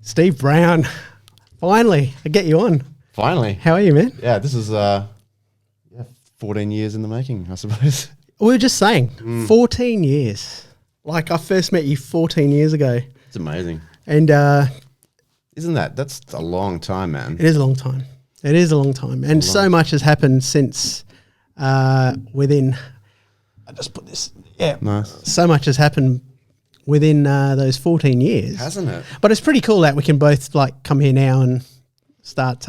Steve Browne. Finally, I get you on. Finally. How are you, man? Yeah, this is 14 years in the making, I suppose. We were just saying, 14 years. Like, I first met you 14 years ago. It's amazing. And Isn't that's a long time, man. it is a long time. It is a long time. And so much has happened since within, I just put this, Nice. so much has happened within those 14 years. Hasn't it? But it's pretty cool that we can both like come here now and start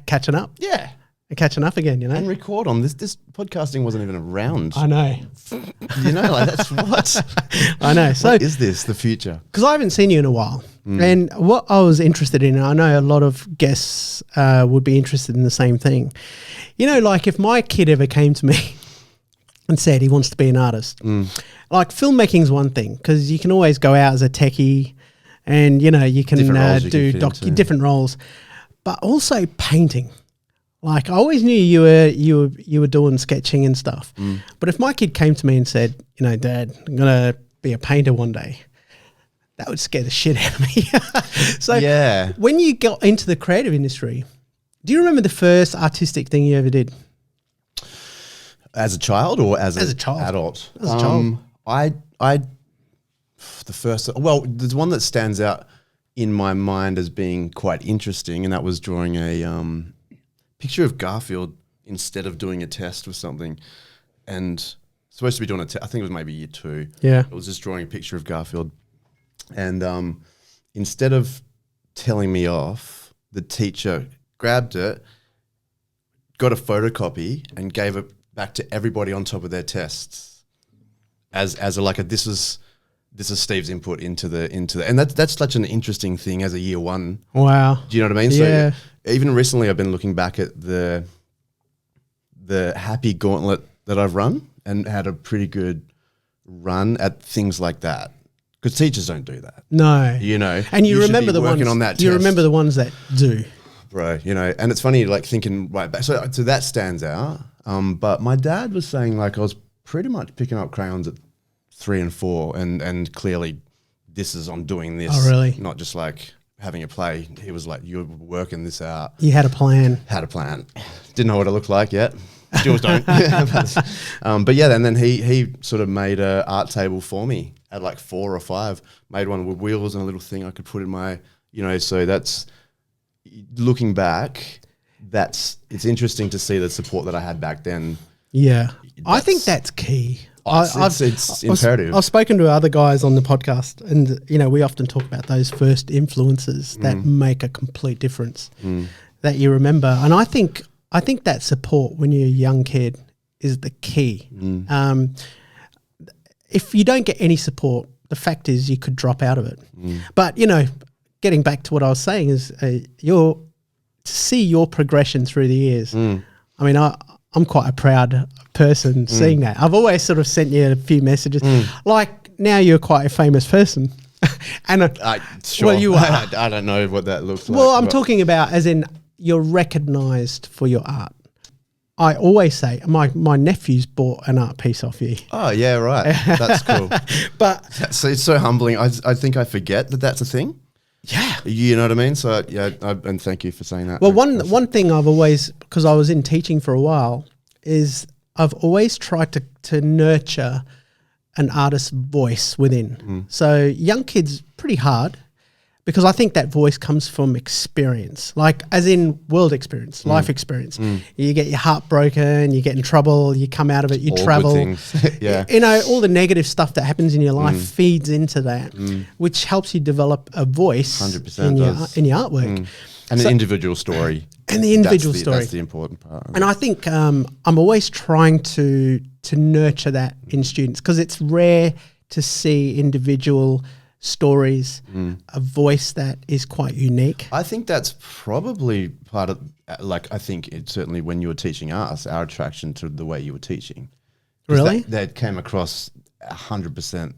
catching up. Yeah. And catching up again, you know? And record on this. This podcasting wasn't even around. I know. You know, like that's what? I know. So What is this, the future? because I haven't seen you in a while. And what I was interested in, I know a lot of guests would be interested in the same thing. You know, like if my kid ever came to me and said he wants to be an artist, like filmmaking's one thing because you can always go out as a techie and, you know, you can Different roles you do can fit into. different roles, but also painting. Like I always knew you were doing sketching and stuff. But if my kid came to me and said, you know, Dad, I'm going to be a painter one day, that would scare the shit out of me. So Yeah. when you got into the creative industry, do you remember the first artistic thing you ever did? As a child or as a child. adult? As a child. There's one that stands out in my mind as being quite interesting, and that was drawing a picture of Garfield instead of doing a test or something. And supposed to be doing I think it was maybe year 2. Yeah. I was just drawing a picture of Garfield. And instead of telling me off, the teacher grabbed it, got a photocopy and gave it back to everybody on top of their tests as this is Steve's input into the and that's such an interesting thing as a year 1. Wow. Do you know what I mean? Yeah. So even recently I've been looking back at the happy gauntlet that I've run and had a pretty good run at things like that. Because teachers don't do that. No. You know. And you should remember be the working ones on that you test. remember the ones that do. Bro, you know, and it's funny like thinking right back. So that stands out. But my dad was saying like I was pretty much picking up crayons at 3 and 4 and clearly this is on doing this. Oh, really? Not just like having a play. He was like, you're working this out. You had a plan. Had a plan. Didn't know what it looked like yet. Still don't. But yeah, and then he sort of made a art table for me at like 4 or 5. Made one with wheels and a little thing I could put in my, you know. So that's looking back. It's interesting to see the support that I had back then. Yeah. I think that's key. It's imperative. I've spoken to other guys on the podcast and, you know, we often talk about those first influences that make a complete difference that you remember. And I think that support when you're a young kid is the key. If you don't get any support, the fact is you could drop out of it. But, you know, getting back to what I was saying is to see your progression through the years. I mean, I'm quite a proud person seeing that. I've always sort of sent you a few messages. Like now you're quite a famous person. And sure. well, you are. I don't know what that looks like. Well, I'm talking about as in you're recognised for your art. I always say my nephew's bought an art piece off you. Oh yeah, right. That's cool. But So it's so humbling. I think I forget that that's a thing. yeah. You know what I mean? So yeah, and thank you for saying that. Well, one thing I've always, because I was in teaching for a while, is I've always tried to nurture an artist's voice within. So young kids, pretty hard, because I think that voice comes from experience, like as in world experience, life experience. You get your heart broken, you get in trouble, you come out of it, you All good travel. things. Yeah. You know, all the negative stuff that happens in your life feeds into that, which helps you develop a voice 100% in your artwork. And an individual story. And the individual story. That's the important part. And I think I'm always trying to nurture that in students because it's rare to see individual stories, a voice that is quite unique. I think that's probably part of, like, I think it's certainly when you were teaching us, our attraction to the way you were teaching. Really? That came across 100%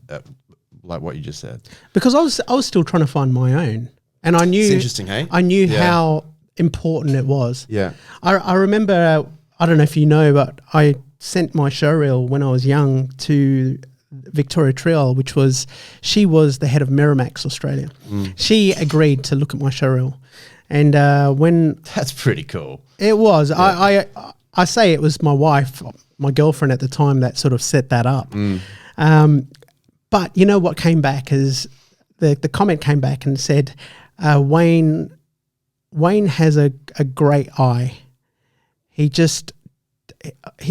like what you just said. Because I was still trying to find my own. And I knew... It's interesting, hey? I knew how important it was. Yeah. I remember, I don't know if you know, but I sent my showreel when I was young to Victoria Triol, she was the head of Miramax Australia. She agreed to look at my showreel. And when That's pretty cool. it was, I say it was my wife, my girlfriend at the time, that sort of set that up. But you know what came back is the comment came back and said, Wayne has a great eye.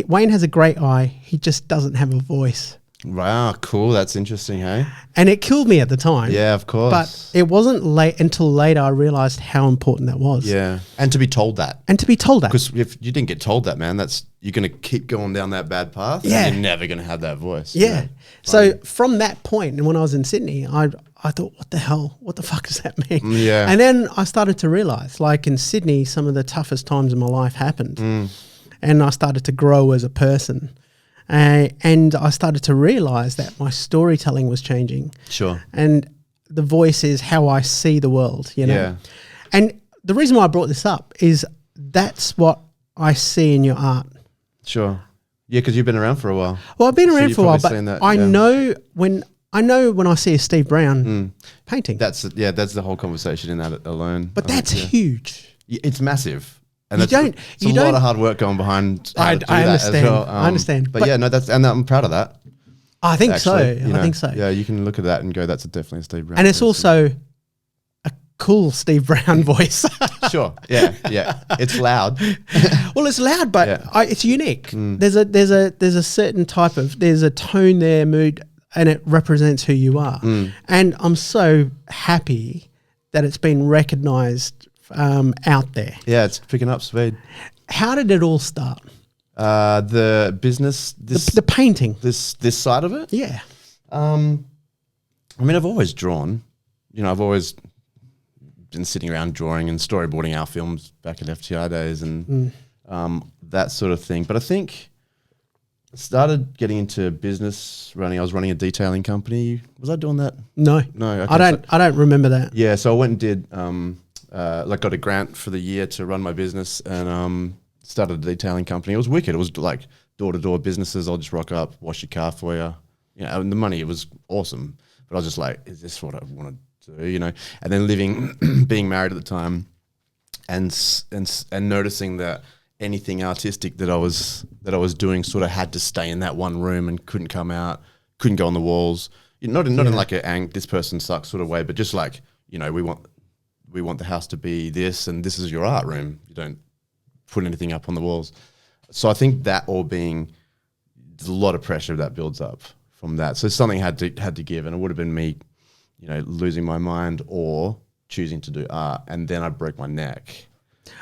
Wayne has a great eye. He just doesn't have a voice. Wow, cool. That's interesting, hey? And it killed me at the time. Yeah, of course. But it wasn't late until later I realized how important that was. Yeah. And to be told that. Because if you didn't get told that, man, you're going to keep going down that bad path. Yeah. And you're never going to have that voice. Yeah. You know? So from that point, and when I was in Sydney, I thought, what the hell? What the fuck does that mean? Yeah. And then I started to realize, like in Sydney, some of the toughest times in my life happened. And I started to grow as a person. And I started to realize that my storytelling was changing. Sure. And the voice is how I see the world, you know. Yeah. And the reason why I brought this up is that's what I see in your art. Sure. Yeah, because you've been around for a while. Well, I've been around you've for a while, probably but seen that, I know when I see a Steve Browne painting. That's the whole conversation in that alone. But that's huge. It's massive. And You it's don't- a lot of hard work going behind how to do I that understand. as well. I understand. But yeah, no, and I'm proud of that. I think Actually, so. you know, I think so. Yeah, you can look at that and go, that's definitely a Steve Browne. And it's person. also a cool Steve Browne voice. Sure. Yeah. It's loud. Well, it's loud, but Yeah. it's unique. There's a certain type of, there's a tone there, mood, and it represents who you are. And I'm so happy that it's been recognised out there. Yeah, it's picking up speed. How did it all start? The business, The painting. this side of it. Yeah. I mean, I've always drawn. You know, I've always been sitting around drawing and storyboarding our films back at FTI days and that sort of thing. But I think I started getting into business running. I was running a detailing company. Was I doing that? No. No. Okay, I don't remember that. Yeah, so I went and did got a grant for the year to run my business and started a detailing company. It was wicked. It was like door-to-door businesses. I'll just rock up, wash your car for you. You know, and the money, it was awesome. But I was just like, is this what I want to do? You know, and then being married at the time, and noticing that anything artistic that I was doing sort of had to stay in that one room and couldn't come out, couldn't go on the walls. Not in like this person sucks sort of way, but just like, you know, we want the house to be this, and this is your art room. You don't put anything up on the walls. So I think that there's a lot of pressure that builds up from that. So something had to give, and it would have been me, you know, losing my mind or choosing to do art, and then I broke my neck.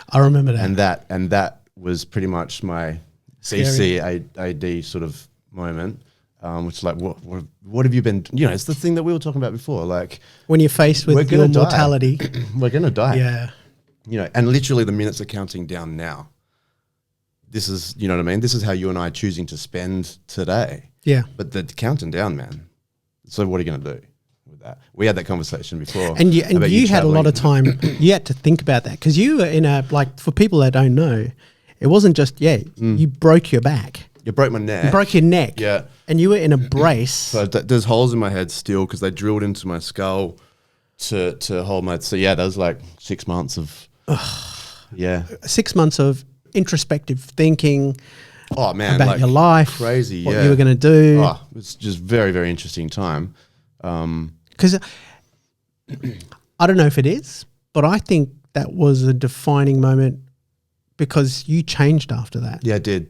I remember that. And that was pretty much my CCAD sort of moment. Which is like, what have you been? You know, it's the thing that we were talking about before. Like When you're faced with your mortality. We're gonna die. Yeah. You know, and literally the minutes are counting down now. This is, you know what I mean? This is how you and I are choosing to spend today. Yeah. But they're counting down, man. So what are you gonna do with that? We had that conversation before. And you had a lot of traveling. time. You had to think about that because you were in a, like, for people that don't know, it wasn't just, you broke your back. You broke my neck. You broke your neck. Yeah. And you were in a brace. So there's holes in my head still because they drilled into my skull to hold my. So yeah, that was like 6 months of. 6 months of introspective thinking. Oh man, about like your life, crazy. What you were going to do. Oh, it's just very, very interesting time. Because I don't know if it is, but I think that was a defining moment because you changed after that. Yeah, I did.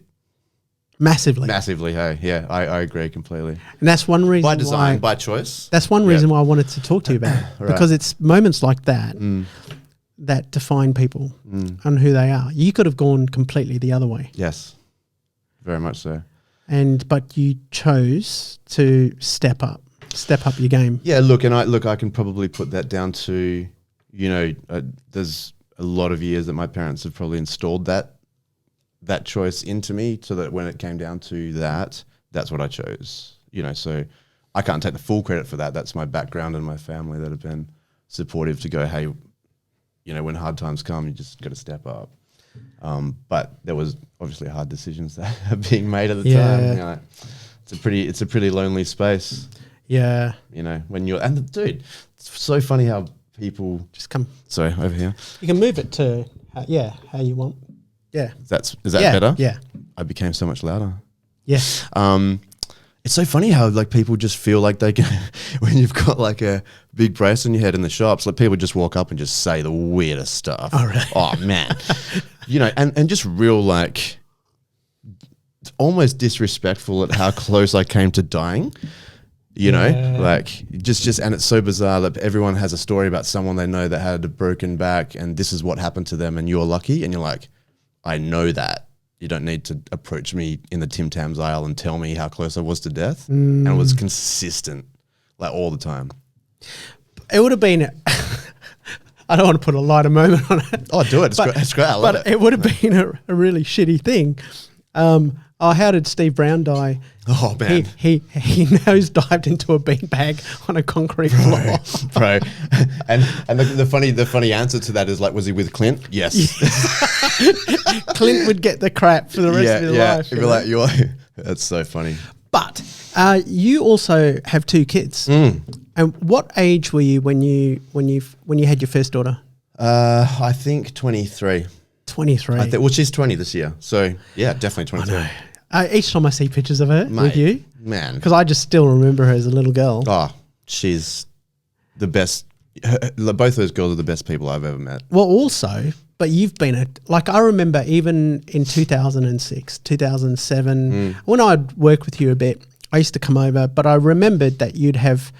Massively. Hey, yeah, I agree completely. And that's one reason By design, by choice. That's one reason why I wanted to talk to you about it. Right. Because it's moments like that that define people and who they are. You could have gone completely the other way. Yes, very much so. But you chose to step up your game. Yeah, look, I can probably put that down to, you know, there's a lot of years that my parents have probably installed that choice into me, so that when it came down to that, that's what I chose. You know, so I can't take the full credit for that. That's my background and my family that have been supportive to go, hey, you know, when hard times come, you just got to step up. But there was obviously hard decisions that are being made at the time. You know, it's a pretty lonely space. Yeah. You know, when you're dude, it's so funny how people Just come. Sorry, over here. You can move it to how you want. Yeah. Is that better? Yeah. I became so much louder. Yeah. It's so funny how like people just feel like they can when you've got like a big brace on your head in the shops, like people just walk up and just say the weirdest stuff. Oh, really? Oh man. You know, and just real like almost disrespectful at how close I came to dying. You know, like just and it's so bizarre that everyone has a story about someone they know that had a broken back and this is what happened to them and you're lucky and you're like, I know that. You don't need to approach me in the Tim Tams aisle and tell me how close I was to death. And it was consistent, like all the time. It would have been, I don't want to put a lighter moment on it. Oh, do it. It's great. I love it. It would have been a really shitty thing. How did Steve Browne die? Oh, man. He nosedived into a beanbag on a concrete floor. Bro. And the funny answer to that is like, was he with Clint? Yes. Clint would get the crap for the rest of his life. He'd be like, that's so funny. But you also have 2 kids. And what age were you when you had your first daughter? I think 23. 23. Well, she's 20 this year. So, yeah, definitely 23. I know. Each time I see pictures of her with you, man, because I just still remember her as a little girl. Oh, she's the best. Both those girls are the best people I've ever met. Well, also, but you've been I remember even in 2006, 2007, when I'd work with you a bit, I used to come over, but I remembered that you'd have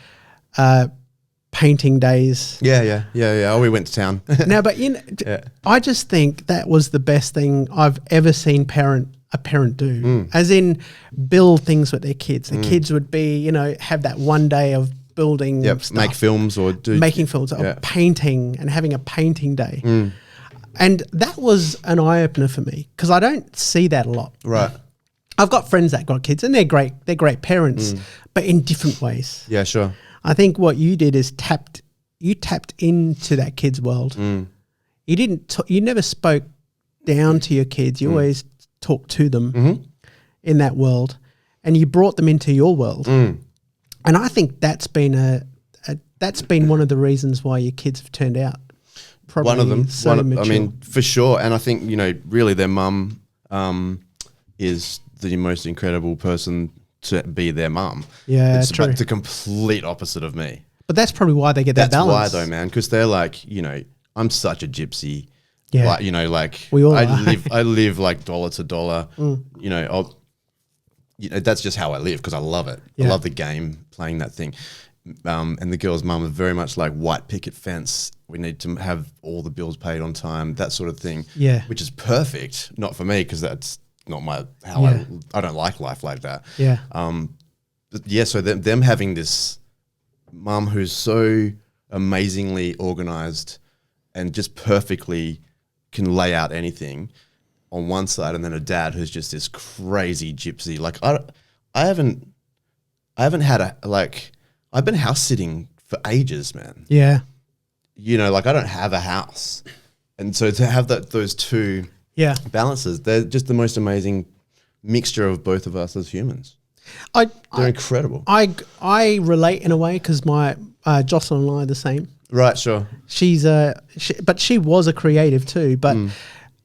painting days. Yeah. Oh, we went to town. Now, but I just think that was the best thing I've ever seen a parent do, as in build things with their kids. The kids would be, have that one day of building stuff. Make films or making films or painting and having a painting day. And that was an eye-opener for me because I don't see that a lot. Right. I've got friends that got kids and they're great parents, but in different ways. Yeah, sure. I think what you did is tapped into that kid's world. You never spoke down to your kids. You always talked to them in that world, and you brought them into your world. And I think that's been one of the reasons why your kids have turned out. Probably one of them. So mature. I mean, for sure. And I think really their mum is the most incredible person to be their mum. Yeah, it's true. But the complete opposite of me. But that's probably why they get that balance. That's why though, man, because they're like, I'm such a gypsy. Yeah. Like, we all I live like dollar to dollar. That's just how I live because I love it. I love the game, playing that thing. And the girl's mum is very much like white picket fence. We need to have all the bills paid on time, that sort of thing. Yeah. Which is perfect. Not for me because that's not I don't like life like that. Yeah. So them having this mum who's so amazingly organized and just perfectly can lay out anything on one side, and then a dad who's just this crazy gypsy. Like I haven't had I've been house sitting for ages, man. Yeah. Like I don't have a house, and so to have those two balances, they're just the most amazing mixture of both of us as humans. They're incredible. I relate in a way because my Jocelyn and I are the same. Right, sure. But she was a creative too, but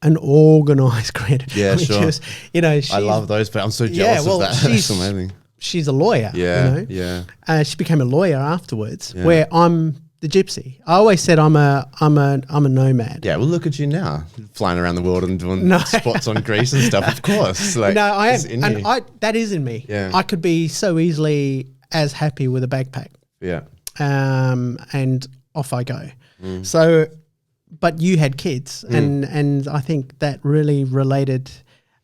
an organised creative. Yeah, sure. I love those, but I'm so jealous of that. That's amazing. She's a lawyer. Yeah. She became a lawyer afterwards, where I'm the gypsy. I always said I'm a nomad. Yeah, well, look at you now, flying around the world and doing spots on Greece and stuff. Of course, I am, and that is in me. Yeah. I could be so easily as happy with a backpack. Yeah. And off I go. So, but you had kids, and I think that really related.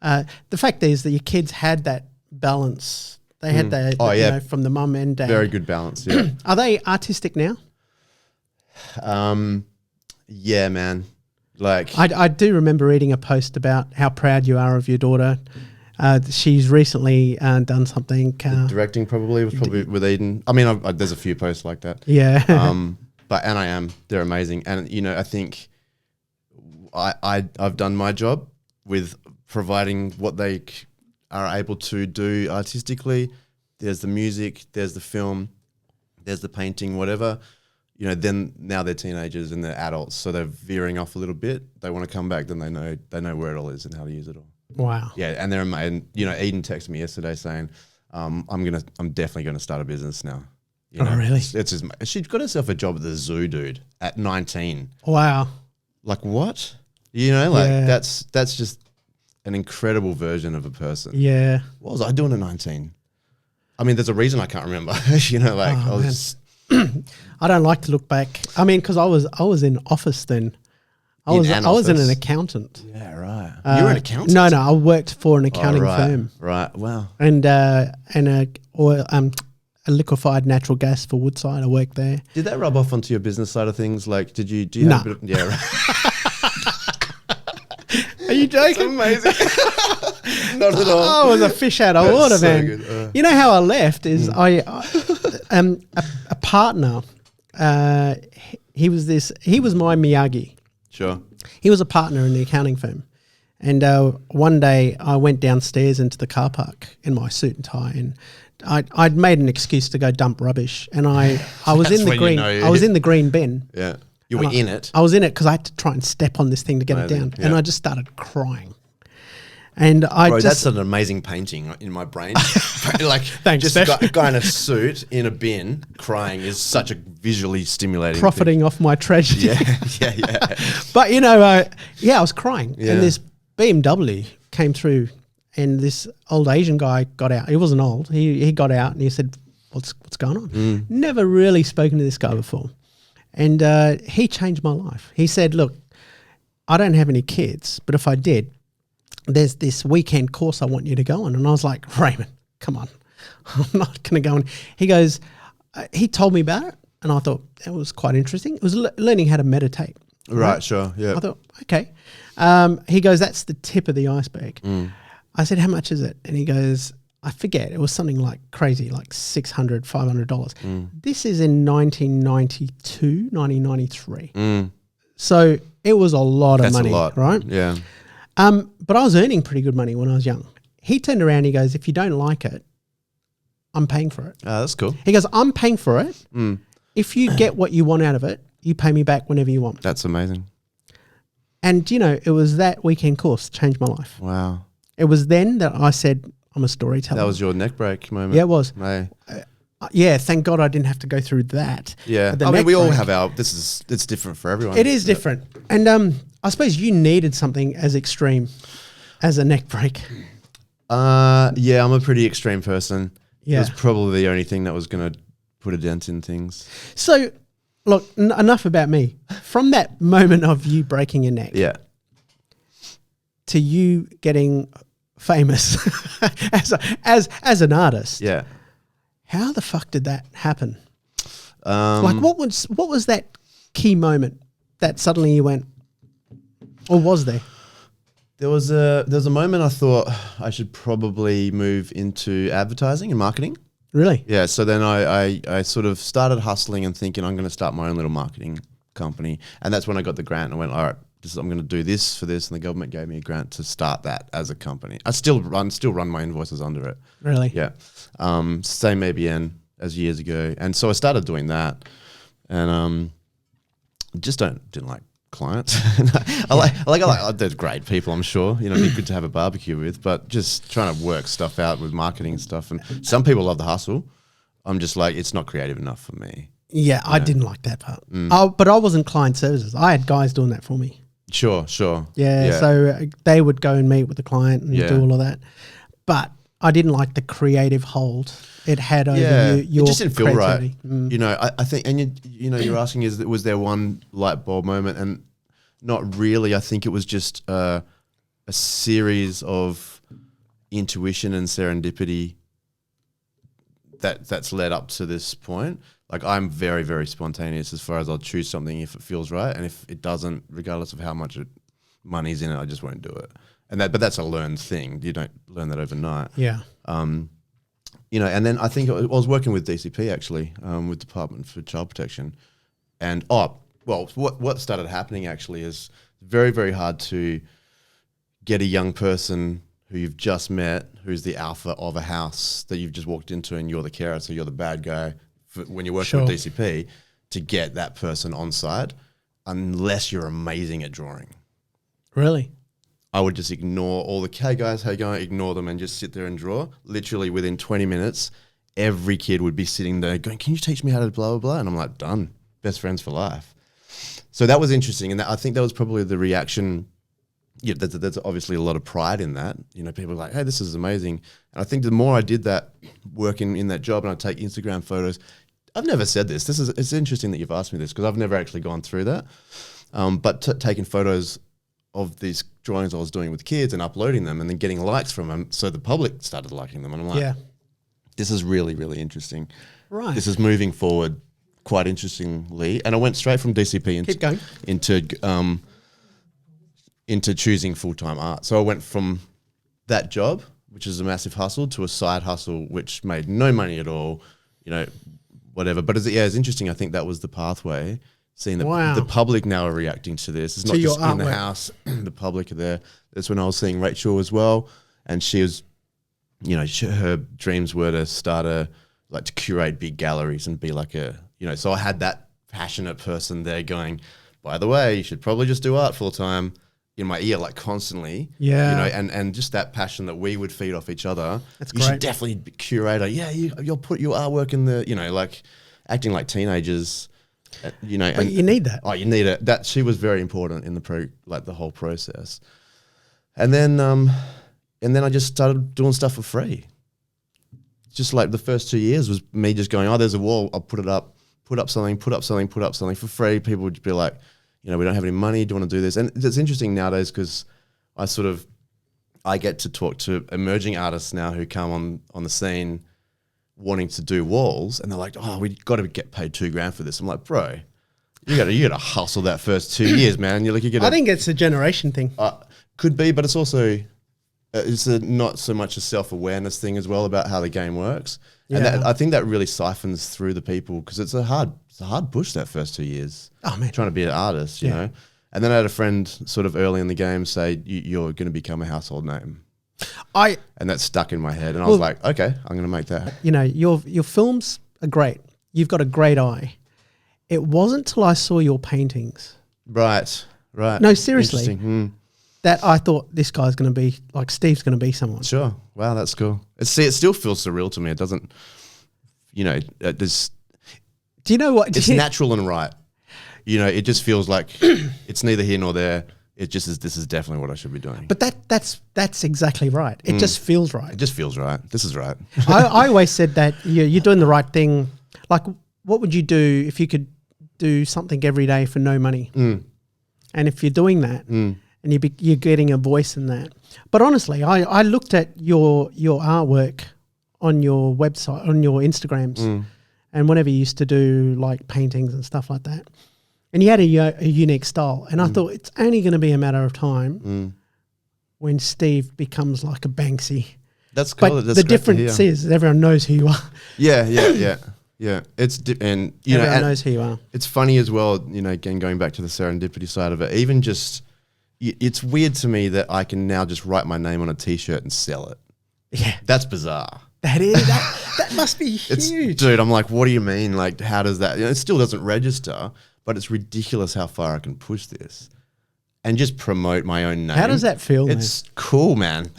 The fact is that your kids had that balance. They had that, from the mum and dad. Very good balance. Yeah. Are they artistic now? Yeah, man. Like I do remember reading a post about how proud you are of your daughter. She's recently done something. Directing probably with Eden. I mean, there's a few posts like that. Yeah. They're amazing. And, I think I've done my job with providing what they are able to do artistically. there's the music, there's the film, there's the painting, whatever. You know, then now they're teenagers and they're adults, so they're veering off a little bit. They want to come back, then they know where it all is and how to use it all. Wow. Yeah, and they're amazing. You know, Eden texted me yesterday saying, I'm definitely gonna start a business now. You know, oh, really? She's got herself a job at the zoo, dude, at 19. Wow. Like what? You know, like that's just an incredible version of a person. Yeah. What was I doing at 19? I mean, there's a reason I can't remember. You know, like I was. I don't like to look back. I mean, because I was in office then. I was an accountant. Yeah, right. You were an accountant? No, I worked for an accounting firm. Right. Wow. And a liquefied natural gas for Woodside. I worked there. Did that rub off onto your business side of things? Like, do you have a bit of, yeah, right. Are you joking? Amazing. Not at all. I was a fish out of water, man. You know how I left is a partner. He was my Miyagi. Sure. He was a partner in the accounting firm. And one day I went downstairs into the car park in my suit and tie, and I'd made an excuse to go dump rubbish, and I was in the green. I was in the green bin. Yeah, you were in it. I was in it because I had to try and step on this thing to get it down, and I just started crying. And that's an amazing painting in my brain. Like, thanks, just a guy in a suit in a bin crying is such a visually stimulating. Profiting off my tragedy. Yeah. But you know, I was crying, and this BMW came through, and this old Asian guy got out. He wasn't old. He got out and he said, "What's going on?" Never really spoken to this guy before, and he changed my life. He said, "Look, I don't have any kids, but if I did, there's this weekend course I want you to go on." And I was like, "Raymond, come on, I'm not going to go on." He goes, he told me about it, and I thought it was quite interesting. It was learning how to meditate. Right, sure, yeah. I thought, okay. He goes, "That's the tip of the iceberg." I said, "How much is it?" And he goes, I forget, it was something like crazy, like $600, $500. This is in 1992, 1993. So it was a lot of money, right? Yeah. But I was earning pretty good money when I was young. He turned around and he goes, "If you don't like it, I'm paying for it." That's cool. He goes, "I'm paying for it. If you get what you want out of it, you pay me back whenever you want." That's amazing. And, you know, it was that weekend course changed my life. Wow. It was then that I said, I'm a storyteller. That was your neck break moment. Yeah, it was. Hey. Yeah, thank God I didn't have to go through that. Yeah. I mean, we all have it's different for everyone. It is different. And I suppose you needed something as extreme as a neck break. Yeah, I'm a pretty extreme person. Yeah. It was probably the only thing that was going to put a dent in things. So, look, enough about me. From that moment of you breaking your neck to you getting famous as an artist. Yeah. How the fuck did that happen? Like what was that key moment that suddenly you went, or was there? There was a moment I thought I should probably move into advertising and marketing. Really? Yeah. So then I sort of started hustling and thinking I'm going to start my own little marketing company. And that's when I got the grant. I went, all right, I'm going to do this for this. And the government gave me a grant to start that as a company. I still run my invoices under it. Really? Yeah. Same ABN as years ago. And so I started doing that, and just didn't like clients. They're great people, I'm sure. You know, it'd be good to have a barbecue with, but just trying to work stuff out with marketing and stuff. And some people love the hustle. I'm just like, it's not creative enough for me. Yeah, I didn't like that part. But I wasn't client services. I had guys doing that for me. Sure. Yeah. So they would go and meet with the client and do all of that. But I didn't like the creative hold it had over your it just didn't feel creativity. right. You know, I think, and you're asking, was there one light bulb moment? And not really. I think it was just a series of intuition and serendipity that's led up to this point. Like, I'm very, very spontaneous as far as I'll choose something if it feels right, and if it doesn't, regardless of how much money's in it, I just won't do it. But that's a learned thing. You don't learn that overnight. Yeah. You know, and then I think I was working with DCP actually, with Department for Child Protection, and what started happening actually is very, very hard to get a young person who you've just met, who's the alpha of a house that you've just walked into, and you're the carer, so you're the bad guy when you're working with DCP, to get that person on side, unless you're amazing at drawing. Really? I would just ignore all the, hey guys, how you going? Ignore them and just sit there and draw. Literally within 20 minutes, every kid would be sitting there going, can you teach me how to blah, blah, blah? And I'm like, done. Best friends for life. So that was interesting. And I think that was probably the reaction. Yeah, there's obviously a lot of pride in that. You know, people are like, hey, this is amazing. And I think the more I did that, working in that job, and I take Instagram photos, I've never said this. It's interesting that you've asked me this, because I've never actually gone through that. But taking photos of these drawings I was doing with kids and uploading them and then getting likes from them, so the public started liking them. And I'm like, this is really, really interesting. Right. This is moving forward quite interestingly. And I went straight from DCP into choosing full-time art. So I went from that job, which is a massive hustle, to a side hustle, which made no money at all, you know, whatever. But it's interesting. I think that was the pathway. Seeing the public now are reacting to this. It's not just in the house, the public are there. That's when I was seeing Rachel as well. And she was, you know, her dreams were to start to curate big galleries and be like so I had that passionate person there going, by the way, you should probably just do art full time, in my ear, like constantly. Yeah. You know, and just that passion that we would feed off each other. That's great. You should definitely be curator. Yeah, you'll put your artwork in the, you know, like acting like teenagers. You know, but you need that. Oh, you need it. That she was very important in the whole process. And then I just started doing stuff for free. Just like the first 2 years was me just going, oh, there's a wall, I'll put it up, put up something for free. People would be like, you know, we don't have any money. Do you want to do this? And it's interesting nowadays because I get to talk to emerging artists now who come on the scene wanting to do walls, and they're like, oh, we got to get paid $2,000 for this. I'm like, bro, you gotta hustle that first 2 years, man. I think it's a generation thing. Could be, but it's also not so much a self-awareness thing as well about how the game works. Yeah. And I think that really siphons through the people, because it's a hard push that first 2 years. Oh man, trying to be an artist, you know. And then I had a friend sort of early in the game say, you're going to become a household name. And that stuck in my head, and I was like, okay, I'm going to make that. You know, your films are great. You've got a great eye. It wasn't till I saw your paintings. Right. No, seriously. That I thought this guy's going to be, like, Steve's going to be someone. Sure. Wow, that's cool. It still feels surreal to me. It doesn't, you know, there's... Do you know what? It's natural and right. You know, it just feels like it's neither here nor there. It just is. This is definitely what I should be doing. But that's exactly right. It just feels right. It just feels right. This is right. I always said that you're doing the right thing. Like, what would you do if you could do something every day for no money? And if you're doing that, and you're getting a voice in that. But honestly, I looked at your artwork on your website, on your Instagrams, and whenever you used to do like paintings and stuff like that. And you had a unique style. And I thought it's only going to be a matter of time when Steve becomes like a Banksy. That's cool. But the difference is everyone knows who you are. Yeah. It's and you everyone know, knows who you are. It's funny as well, you know, again, going back to the serendipity side of it, even just, it's weird to me that I can now just write my name on a T-shirt and sell it. Yeah. That's bizarre. That is, that must be huge. Dude, I'm like, what do you mean? Like, how does that, you know, it still doesn't register. But it's ridiculous how far I can push this and just promote my own name. How does that feel, It's cool, man.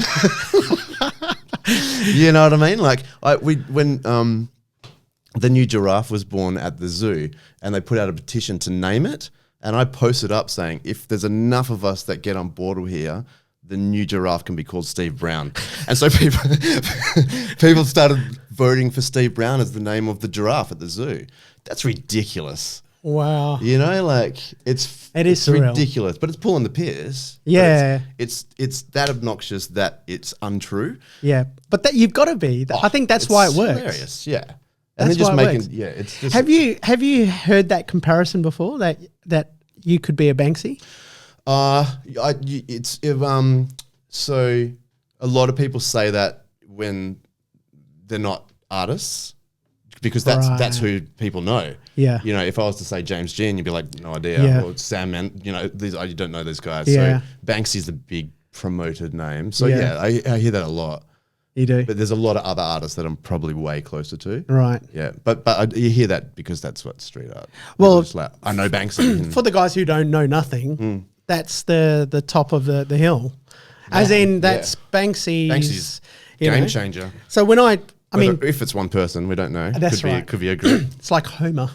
You know what I mean? Like when the new giraffe was born at the zoo, and they put out a petition to name it, and I posted up saying, if there's enough of us that get on board here, the new giraffe can be called Steve Browne. And so people started voting for Steve Browne as the name of the giraffe at the zoo. That's ridiculous. Wow. You know, like it's ridiculous, but it's pulling the piss. Yeah. It's that obnoxious that it's untrue. Yeah. But that you've got to be. I think that's why it works. Hilarious. Yeah. And then just making, it's just. Have you heard that comparison before, that you could be a Banksy? So a lot of people say that when they're not artists, because that's who people know. Yeah. You know, if I was to say James Jean, you'd be like, no idea. Yeah. Or Sam, Man, you know, you don't know these guys. Yeah. So Banksy's the big promoted name. So yeah, I hear that a lot. You do? But there's a lot of other artists that I'm probably way closer to. Right. Yeah, but you hear that because that's what street art. Well, like, I know Banksy. For the guys who don't know nothing, that's the top of the hill. As in, that's Banksy's game changer. So when I mean, if it's one person, we don't know. That's right. Could be a group. It's like Homer.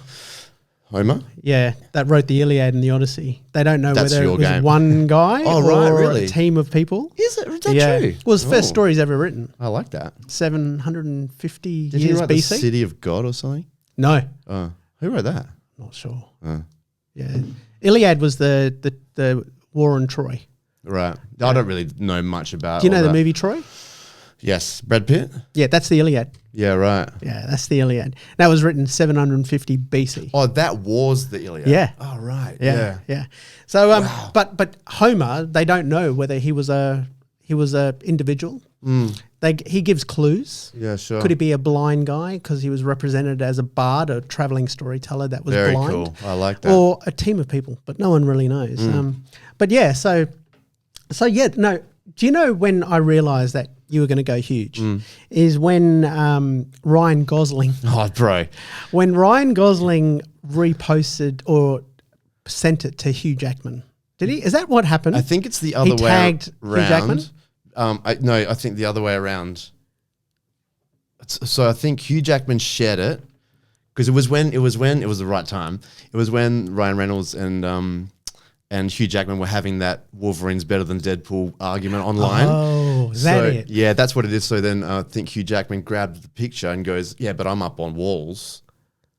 Homer? Yeah, that wrote the Iliad and the Odyssey. They don't know That's whether it was game. one guy or a team of people. Is that true? It was the first stories ever written. I like that. 750 Did years he write BC. The City of God or something? No. Who wrote that? Not sure. Yeah. Iliad was the war on Troy. Right. I don't really know much about. Do you know the movie Troy? Yes. Brad Pitt? Yeah, that's the Iliad. Yeah, right. Yeah, that's the Iliad. That was written 750 BC. Oh, that was the Iliad. Yeah. Oh, right. Yeah. So, but Homer, they don't know whether he was a individual. He gives clues. Yeah, sure. Could he be a blind guy because he was represented as a bard, a traveling storyteller that was Very blind? cool. I like that. Or a team of people, but no one really knows. But yeah, so yeah, no. Do you know when I realised that you were going to go huge? Is when Ryan Gosling. Oh, bro. When Ryan Gosling reposted or sent it to Hugh Jackman. Did he? Is that what happened? I think it's the other way tagged around. Hugh Jackman? I think the other way around. So I think Hugh Jackman shared it because it was the right time. It was when Ryan Reynolds and Hugh Jackman were having that Wolverine's better than Deadpool argument online. Oh, is that it? Yeah, that's what it is. So then I think Hugh Jackman grabbed the picture and goes, yeah, but I'm up on walls,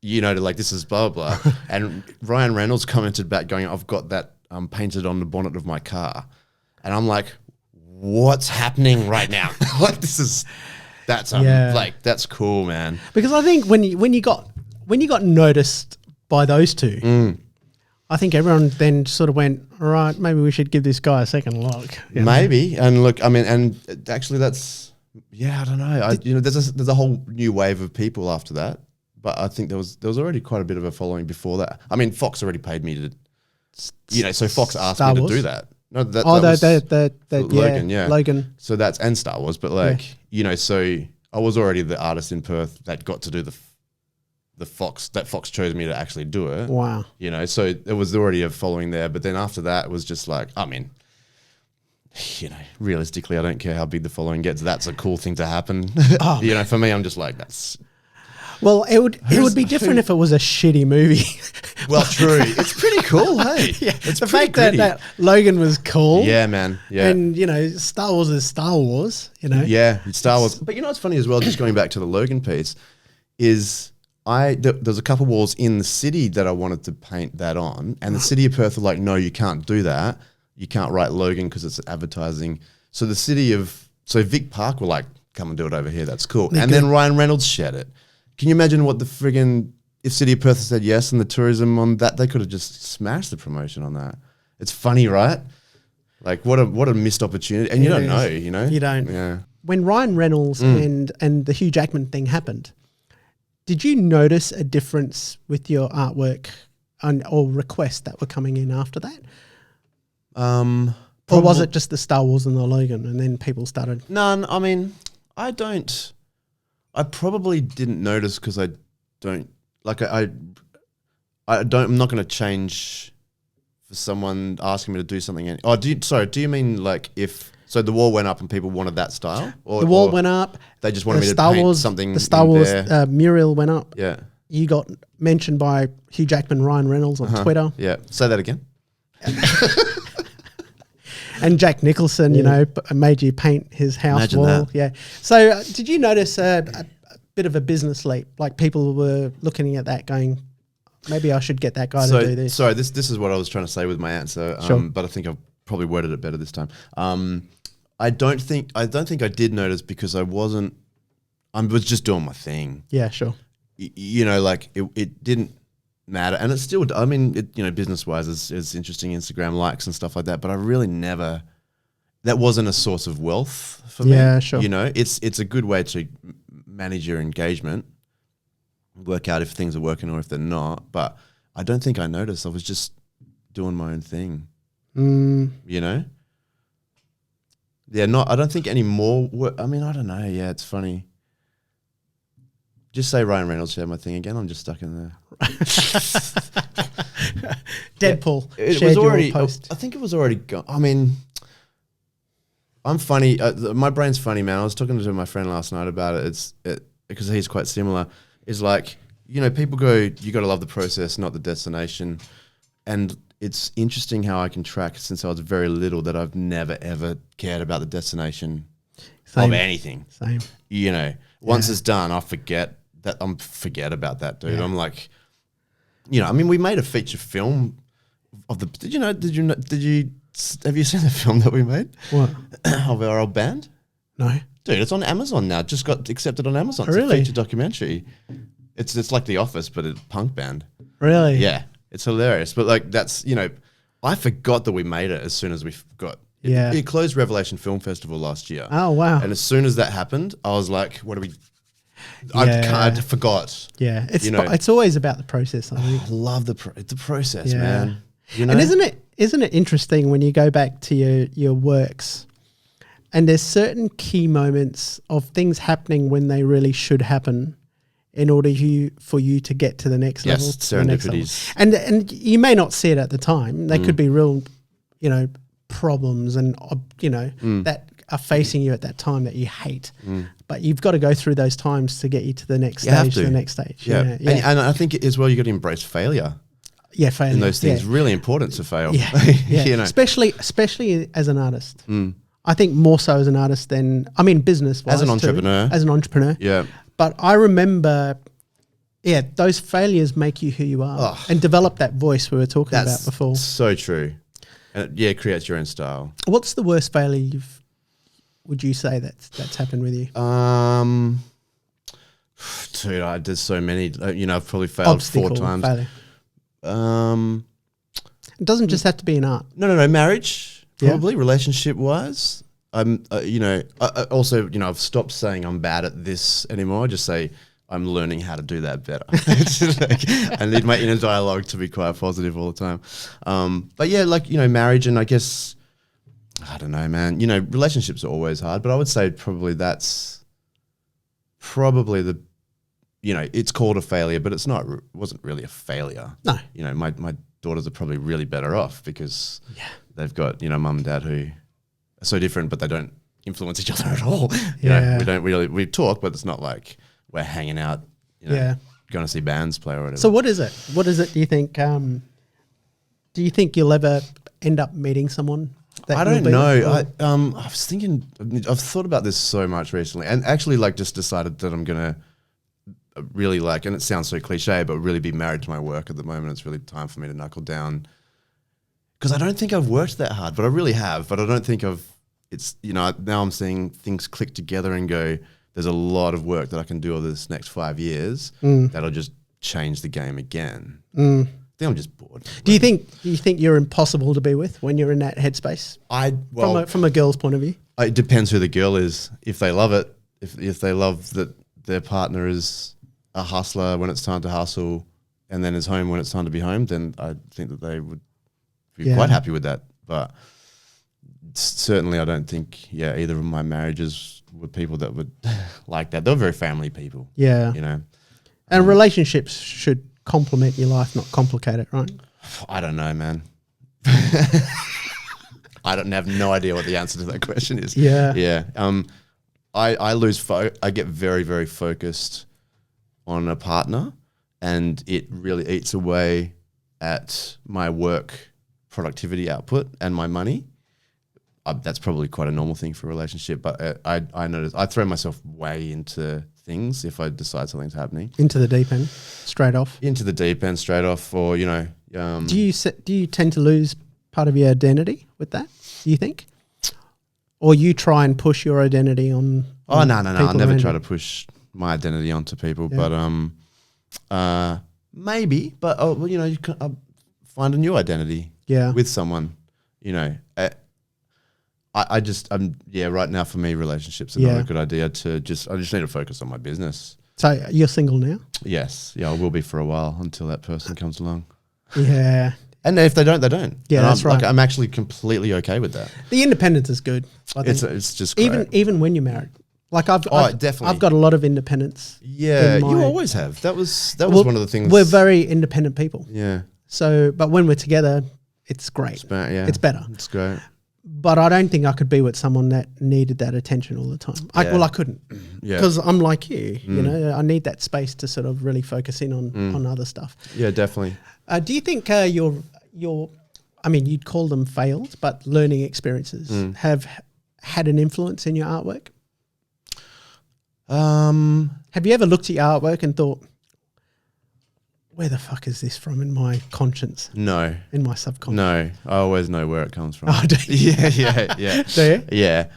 to like, this is blah, blah. And Ryan Reynolds commented back going, I've got that painted on the bonnet of my car. And I'm like, what's happening right now? Like, that's cool, man. Because I think when you got noticed by those two, I think everyone then sort of went, all right, maybe we should give this guy a second look. Maybe. And look, I mean, and actually that's, I don't know. There's a whole new wave of people after that. But I think there was already quite a bit of a following before that. I mean, Fox already paid me to, so Fox asked Star me Wars? to do that. No, that was Logan, Logan. So that's, and Star Wars, but so I was already the artist in Perth that got to do the Fox, that Fox chose me to actually do it. Wow. So there was already a following there, but then after that it was just like, I mean, realistically, I don't care how big the following gets. That's a cool thing to happen. For me, I'm just like, that's. Well, it would be different if it was a shitty movie. Well, true. It's pretty cool, hey? Yeah, it's the fact that Logan was cool. Yeah, man. Yeah. And, Star Wars is Star Wars, Yeah, it's Star Wars. But what's funny as well, just going back to the Logan piece, is there's a couple walls in the city that I wanted to paint that on. And the city of Perth were like, no, you can't do that. You can't write Logan because it's advertising. So Vic Park were like, come and do it over here. That's cool. Then Ryan Reynolds shared it. Can you imagine what if City of Perth had said yes and the tourism on that, they could have just smashed the promotion on that. It's funny, right? Like what a missed opportunity. And you don't know, You don't. Yeah. When Ryan Reynolds and the Hugh Jackman thing happened, did you notice a difference with your artwork or requests that were coming in after that? Or was it just the Star Wars and the Logan and then people started? None. I mean, I probably didn't notice because I don't like I'm not going to change for someone asking me to do something. Do you mean like so the wall went up and people wanted that style? Or the wall went up. They just wanted me to paint something. The Star Wars mural went up. Yeah. You got mentioned by Hugh Jackman, Ryan Reynolds on Twitter. Yeah. Say that again. And Jack Nicholson, made you paint his house Imagine wall. that. Yeah. So did you notice a bit of a business leap? Like people were looking at that going, maybe I should get that guy to do this. Sorry, this is what I was trying to say with my answer. Sure. But I think I've probably worded it better this time. I don't think I did notice because I was just doing my thing. Yeah, sure. It didn't matter. And it's still, I mean, business wise is interesting, Instagram likes and stuff like that, but I really never, that wasn't a source of wealth for me. Yeah, sure. It's a good way to manage your engagement, work out if things are working or if they're not. But I don't think I noticed. I was just doing my own thing. Yeah, I don't think any more. I mean, I don't know. Yeah, it's funny. Just say Ryan Reynolds shared my thing again. I'm just stuck in there. Deadpool. It shared was already. your post. I think it was already gone. I mean, I'm funny. My brain's funny, man. I was talking to my friend last night about it. Because he's quite similar. It's like, people go, you got to love the process, not the destination. And it's interesting how I can track since I was very little that I've never ever cared about the destination of anything. Same. Once it's done, I forget about that, dude. Yeah. I'm like, I mean, we made a feature film of the. Have you seen the film that we made? What? Of our old band? No. Dude, it's on Amazon now. Just got accepted on Amazon. It's a feature documentary. It's like The Office, but a punk band. Really? Yeah. It's hilarious. But like that's, I forgot that we made it as soon as we got it closed Revelation Film Festival last year. Oh, wow. And as soon as that happened, I was like, what do we I forgot. Yeah. It's always about the process, I think. I love the process, man. And isn't it interesting when you go back to your works and there's certain key moments of things happening when they really should happen in order for you to get to the next level. Yes, serendipities. And you may not see it at the time. They could be real, problems and, that are facing you at that time that you hate. But you've got to go through those times to get you to the next stage, the next stage. Yeah. And I think as well, you got to embrace failure. Yeah, failure. And those things really important to fail. Yeah. Especially as an artist. I think more so as an artist than business-wise. As an entrepreneur. As an entrepreneur. Yeah. But I remember, those failures make you who you are and develop that voice we were talking about before. So true. And it creates your own style. What's the worst failure would you say that's happened with you? Dude, there's so many. I've probably failed Obstacle 4 times. Failure. It doesn't just have to be an art. No. Marriage, probably, relationship-wise. I also, I've stopped saying I'm bad at this anymore. I just say I'm learning how to do that better. I need my inner dialogue to be quite positive all the time. But yeah, marriage, and I guess, I don't know, man. Relationships are always hard, but I would say probably that's probably the, it's called a failure, but it wasn't really a failure. No. My daughters are probably really better off because they've got, mum and dad who are so different, but they don't influence each other at all. We talk, but it's not like we're hanging out, going to see bands play or whatever. So what is it? What is it, do you think? Do you think you'll ever end up meeting someone? I don't know. I was thinking, I've thought about this so much recently and actually just decided that I'm going to really and it sounds so cliche, but really be married to my work at the moment. It's really time for me to knuckle down because I don't think I've worked that hard, but I really have. But I don't think now I'm seeing things click together and go, there's a lot of work that I can do over this next 5 years that'll just change the game again. I think I'm just bored. Do you think you're impossible to be with when you're in that headspace? From a girl's point of view? It depends who the girl is. If they love it, if they love that their partner is a hustler when it's time to hustle and then is home when it's time to be home, then I think that they would be quite happy with that. But certainly I don't think, either of my marriages were people that would like that. They were very family people. Yeah. And relationships should complement your life, not complicate it, right? I don't know, man. I have no idea what the answer to that question is. Yeah. I get very, very focused on a partner and it really eats away at my work productivity output and my money. That's probably quite a normal thing for a relationship, but I notice I throw myself way into things if I decide something's happening. Into the deep end, straight off. Or do you tend to lose part of your identity with that? Do you think, or you try and push your identity on? No! I never try to push my identity onto people, but maybe. But you can find a new identity. With someone, right now for me, relationships are not a good idea I just need to focus on my business. So you're single now? Yes. Yeah, I will be for a while until that person comes along. Yeah. And if they don't, they don't. Yeah, and that's right. Like, I'm actually completely okay with that. The independence is good. I think. It's just great. Even when you're married. Like definitely. I've got a lot of independence. Yeah, you always have. That was one of the things. We're very independent people. Yeah. So, but when we're together, it's great. It's better. It's great. But I don't think I could be with someone that needed that attention all the time. I couldn't. Yeah. Because I'm like you, you know, I need that space to sort of really focus in on other stuff. Yeah, definitely. Do you think your, I mean, you'd call them failed, but learning experiences have had an influence in your artwork? Have you ever looked at your artwork and thought, where the fuck is this from in my conscience? No. In my subconscious? No. I always know where it comes from. Oh, do you? Yeah. Do you? Yeah.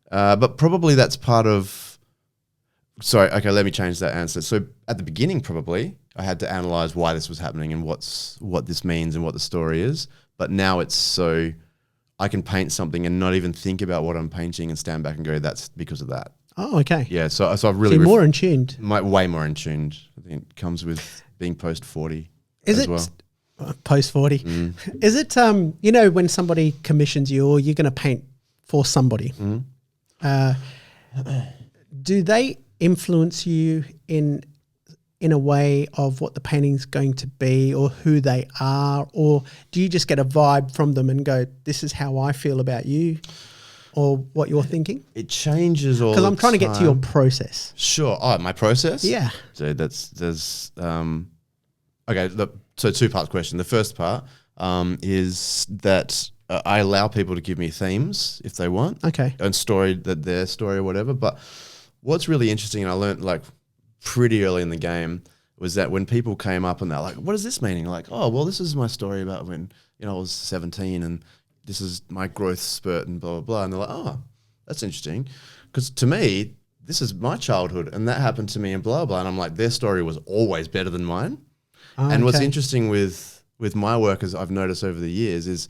But probably that's part of... Sorry, okay, let me change that answer. So at the beginning, probably, I had to analyze why this was happening and what this means and what the story is. But now it's so... I can paint something and not even think about what I'm painting and stand back and go, that's because of that. Oh, okay. Yeah, so I've really... So you're more in tuned. Way more in tuned. I think it comes with being post 40 as well. Post 40? Is it, you know, when somebody commissions you or you're going to paint for somebody, do they influence you in a way of what the painting's going to be or who they are? Or do you just get a vibe from them and go, this is how I feel about you? Or what you're thinking? It changes all the time. Because I'm trying to get to your process. Sure. Oh, my process? Yeah. So okay, so two-part question. The first part is that I allow people to give me themes if they want. Okay. And their story or whatever. But what's really interesting, and I learned like pretty early in the game, was that when people came up and they're like, what does this mean? Like, oh, well, this is my story about when, you know, I was 17 and this is my growth spurt and blah, blah, blah. And they're like, oh, that's interesting. Because to me, this is my childhood and that happened to me and blah, blah. And I'm like, their story was always better than mine. And what's interesting with my work, as I've noticed over the years, is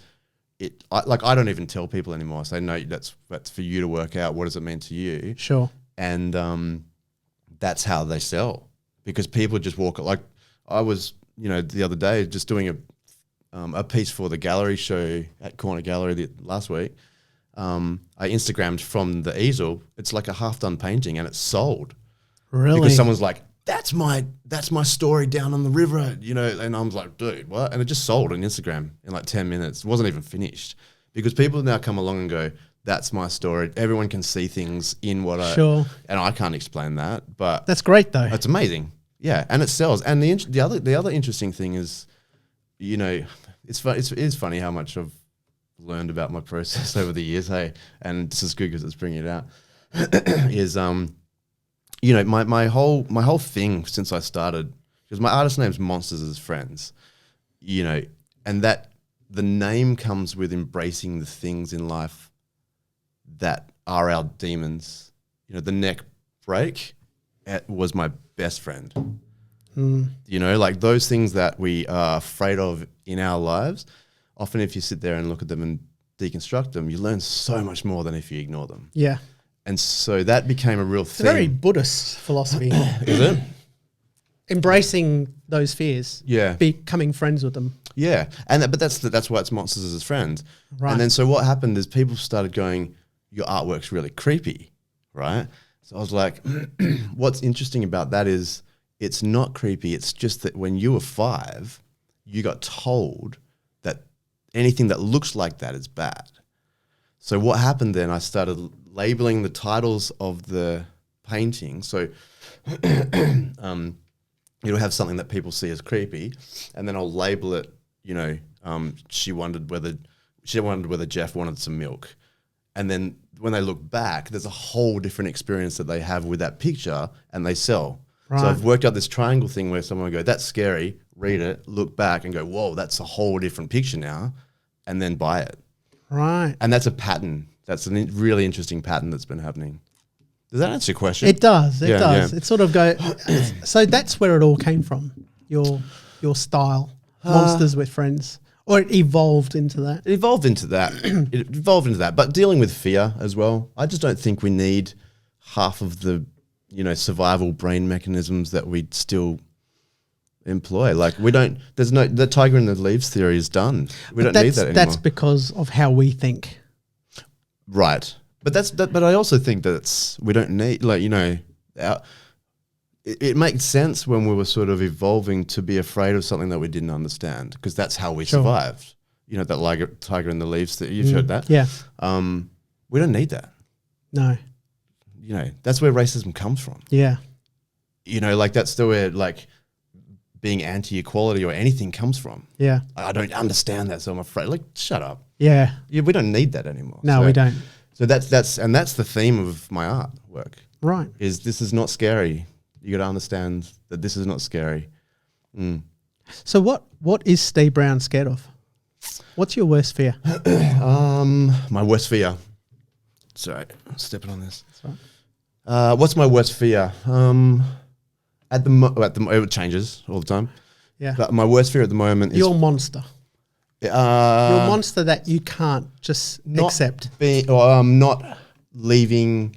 I don't even tell people anymore. I say, no, that's for you to work out. What does it mean to you? Sure. And that's how they sell. Because people just walk, like I was, you know, the other day just doing a piece for the gallery show at Corner Gallery last week. I Instagrammed from the easel. It's like a half-done painting and it's sold. Really? Because someone's like, that's my story down on the river, you know, and I was like, dude, what? And it just sold on Instagram in like 10 minutes. It wasn't even finished. Because people now come along and go, that's my story. Everyone can see things in what Sure. And I can't explain that, but that's great though. It's amazing. Yeah, and it sells. And the other interesting thing is, you know, it is funny how much I've learned about my process over the years. Hey, and this is good because it's bringing it out. Is you know, my whole thing since I started, because my artist name's Monsters as Friends, you know, and that the name comes with embracing the things in life that are our demons. You know, the neck break was my best friend. You know, like those things that we are afraid of in our lives, often if you sit there and look at them and deconstruct them, you learn so much more than if you ignore them. Yeah. And so that became a real thing. It's a very Buddhist philosophy. Is it? Embracing those fears. Yeah. Becoming friends with them. Yeah. But that's why it's Monsters as Friends. Right. And then so what happened is people started going, your artwork's really creepy, right? So I was like, what's interesting about that is it's not creepy. It's just that when you were 5, you got told that anything that looks like that is bad. So what happened then, I started labeling the titles of the painting. So you'll have something that people see as creepy, and then I'll label it, you know, she wondered whether Jeff wanted some milk. And then when they look back, there's a whole different experience that they have with that picture and they sell. Right. So I've worked out this triangle thing where someone will go, that's scary, read it, look back and go, whoa, that's a whole different picture now, and then buy it. Right. And that's a pattern. That's a really interesting pattern that's been happening. Does that answer your question? It does. It does. Yeah. It sort of go. So that's where it all came from. Your style, Monsters with Friends, or it evolved into that. It evolved into that. But dealing with fear as well. I just don't think we need half of the, you know, survival brain mechanisms that we still employ. Like the tiger in the leaves theory is done. We don't need that anymore. That's because of how we think. Right. But I also think we don't need, like, it makes sense when we were sort of evolving to be afraid of something that we didn't understand, because that's how we survived. That tiger in the leaves that you've heard that. Yeah. We don't need that. No. That's where racism comes from. Yeah. That's the where like being anti-equality or anything comes from. Yeah. I don't understand that, so I'm afraid. Like, shut up. Yeah. We don't need that anymore. No, we don't. So that's the theme of my artwork. Right. This is not scary. You got to understand that this is not scary. So what is Steve Browne scared of? What's your worst fear? My worst fear. Sorry, I'm stepping on this. That's right. What's my worst fear? At the it changes all the time. Yeah. But my worst fear at the moment is your monster. Your monster that you can't just accept. Not leaving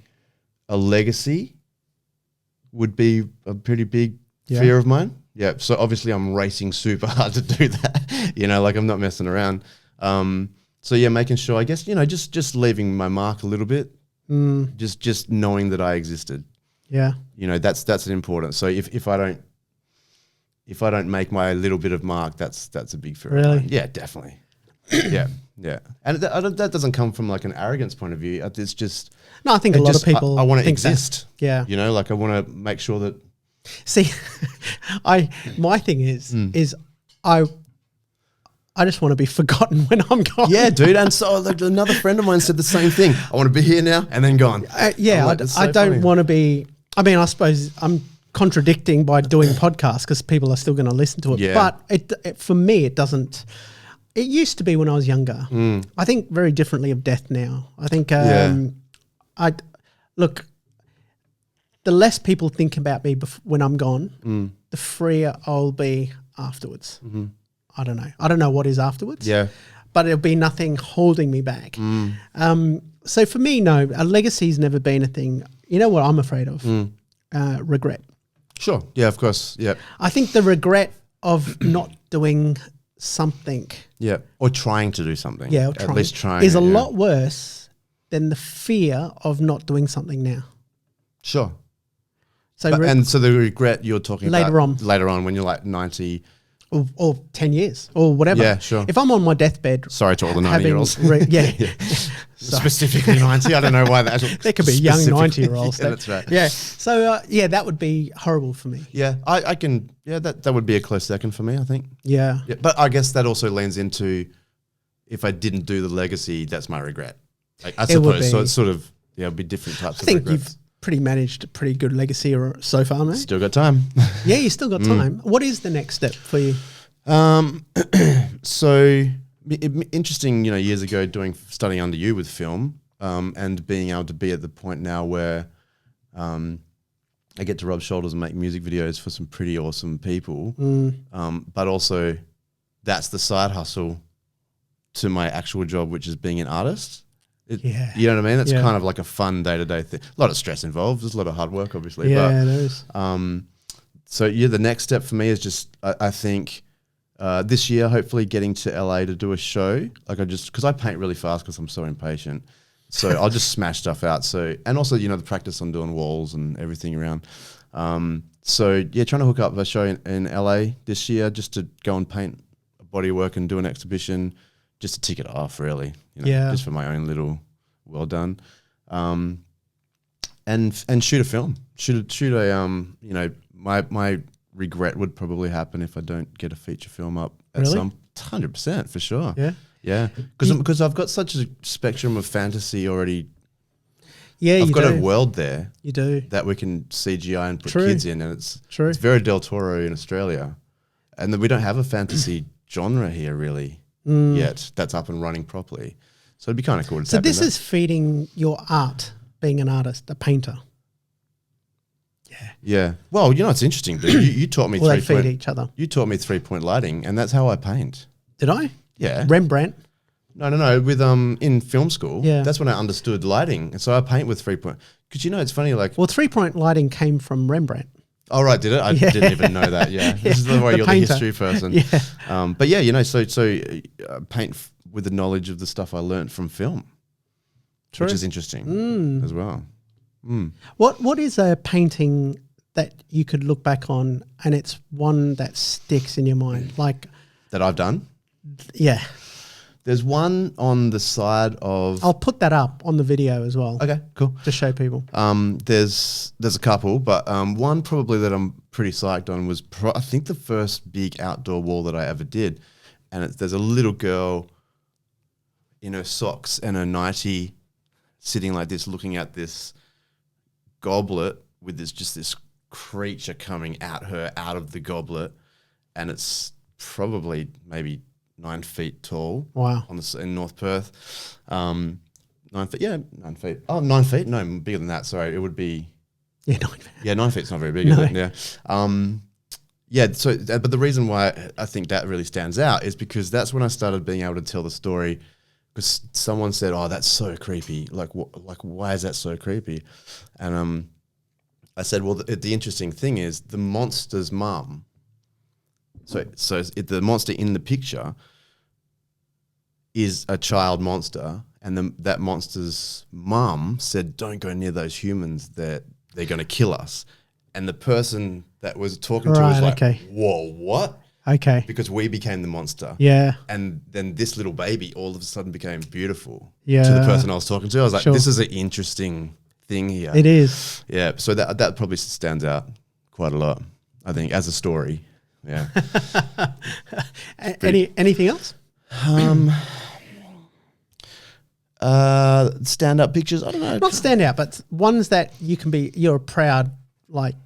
a legacy would be a pretty big fear of mine. Yeah. So obviously I'm racing super hard to do that. Like I'm not messing around. So yeah, making sure, I guess, just leaving my mark a little bit. Just knowing that I existed. Yeah. That's important. So if I don't make my little bit of mark, that's a big fear. Really? Yeah, definitely. Yeah. And that doesn't come from like an arrogance point of view. It's just no. I think a lot of people. I want to exist. That. Yeah. Like I want to make sure that. See, my thing is I just want to be forgotten when I'm gone. Yeah, dude. And so like another friend of mine said the same thing. I want to be here now and then gone. I don't want to be. I mean, I suppose I'm contradicting by doing podcasts because people are still going to listen to it. Yeah. But it for me, it doesn't. It used to be when I was younger. I think very differently of death now. I think look, the less people think about me when I'm gone, the freer I'll be afterwards. Mm-hmm. I don't know what is afterwards. Yeah. But it'll be nothing holding me back. So for me, no, a legacy's never been a thing. You know what I'm afraid of? Regret. Sure. Yeah, of course. Yeah. I think the regret of not doing something. Yeah. Or trying to do something. Yeah. At least trying. Is a lot worse than the fear of not doing something now. Sure. So so the regret you're talking about later on when you're like 90 or 10 years or whatever. Yeah, sure. If I'm on my deathbed. Sorry to all the 90-year-olds. Yeah. Specifically 90. I don't know why that. There could be young 90-year-olds. Yeah, that's right. Yeah. So, that would be horrible for me. Yeah. I can, that would be a close second for me, I think. Yeah. But I guess that also leans into if I didn't do the legacy, that's my regret. Like, I suppose. So it's sort of, it'd be different types of regrets. You've managed a pretty good legacy so far, mate. Still got time. Yeah, you still got time. What is the next step for you? So interesting, years ago studying under you with film, and being able to be at the point now where I get to rub shoulders and make music videos for some pretty awesome people. But also that's the side hustle to my actual job, which is being an artist. You know what I mean? That's kind of like a fun day-to-day thing. A lot of stress involved. There's a lot of hard work, obviously. Yeah, there is. So the next step for me is just, I think, this year, hopefully getting to LA to do a show. Like because I paint really fast because I'm so impatient. So I'll just smash stuff out. So, and also, the practice on doing walls and everything around. So trying to hook up a show in LA this year just to go and paint a body of work and do an exhibition, just to tick it off, really. Just for my own little well done. And shoot a film. Shoot a my regret would probably happen if I don't get a feature film up at some 100% for sure. Yeah. Because I've got such a spectrum of fantasy already. Yeah, I've got a world there. You do. That we can CGI and put kids in, and it's very Del Toro in Australia. And then we don't have a fantasy genre here really yet that's up and running properly. So it'd be kind of cool to So this is feeding your art, being an artist, a painter. Yeah. Well, it's interesting, dude. You taught me they feed each other. You taught me 3-point lighting, and that's how I paint. Did I? Yeah. Rembrandt? No. With in film school, yeah. That's when I understood lighting, and so I paint with 3-point. Because it's funny, like 3-point lighting came from Rembrandt. Oh, right, did it? I didn't even know that, yeah. This is the way you're painter. the history person. Yeah. But yeah, you know, so paint with the knowledge of the stuff I learned from film, which is interesting as well. What is a painting that you could look back on and it's one that sticks in your mind? Like That I've done? Yeah. There's one on the side of... I'll put that up on the video as well. Okay, cool. To show people. There's a couple, but one probably that I'm pretty psyched on was I think the first big outdoor wall that I ever did. And there's a little girl in her socks and her nightie sitting like this looking at this goblet with this creature coming at her out of the goblet, and it's probably maybe 9 feet tall. Wow. In North Perth. 9 feet, yeah, 9 feet. Oh, 9 feet? No, bigger than that, sorry. It would be... Yeah, 9 feet. Yeah, 9 feet's not very big, is it? Yeah. Yeah, so, but the reason why I think that really stands out is because that's when I started being able to tell the story, because someone said, oh, that's so creepy. Like, why is that so creepy? And I said, well, the interesting thing is the monster's mum. So the monster in the picture is a child monster, and that monster's mum said, don't go near those humans, they're going to kill us. And the person that was talking to was like, whoa, what? Okay. Because we became the monster. Yeah. And then this little baby all of a sudden became beautiful to the person I was talking to. I was like, sure. This is an interesting thing here. It is. Yeah. So that probably stands out quite a lot, I think, as a story. Yeah. Anything else? Stand-up pictures, I don't know. Not stand out, but ones that you're proud, like,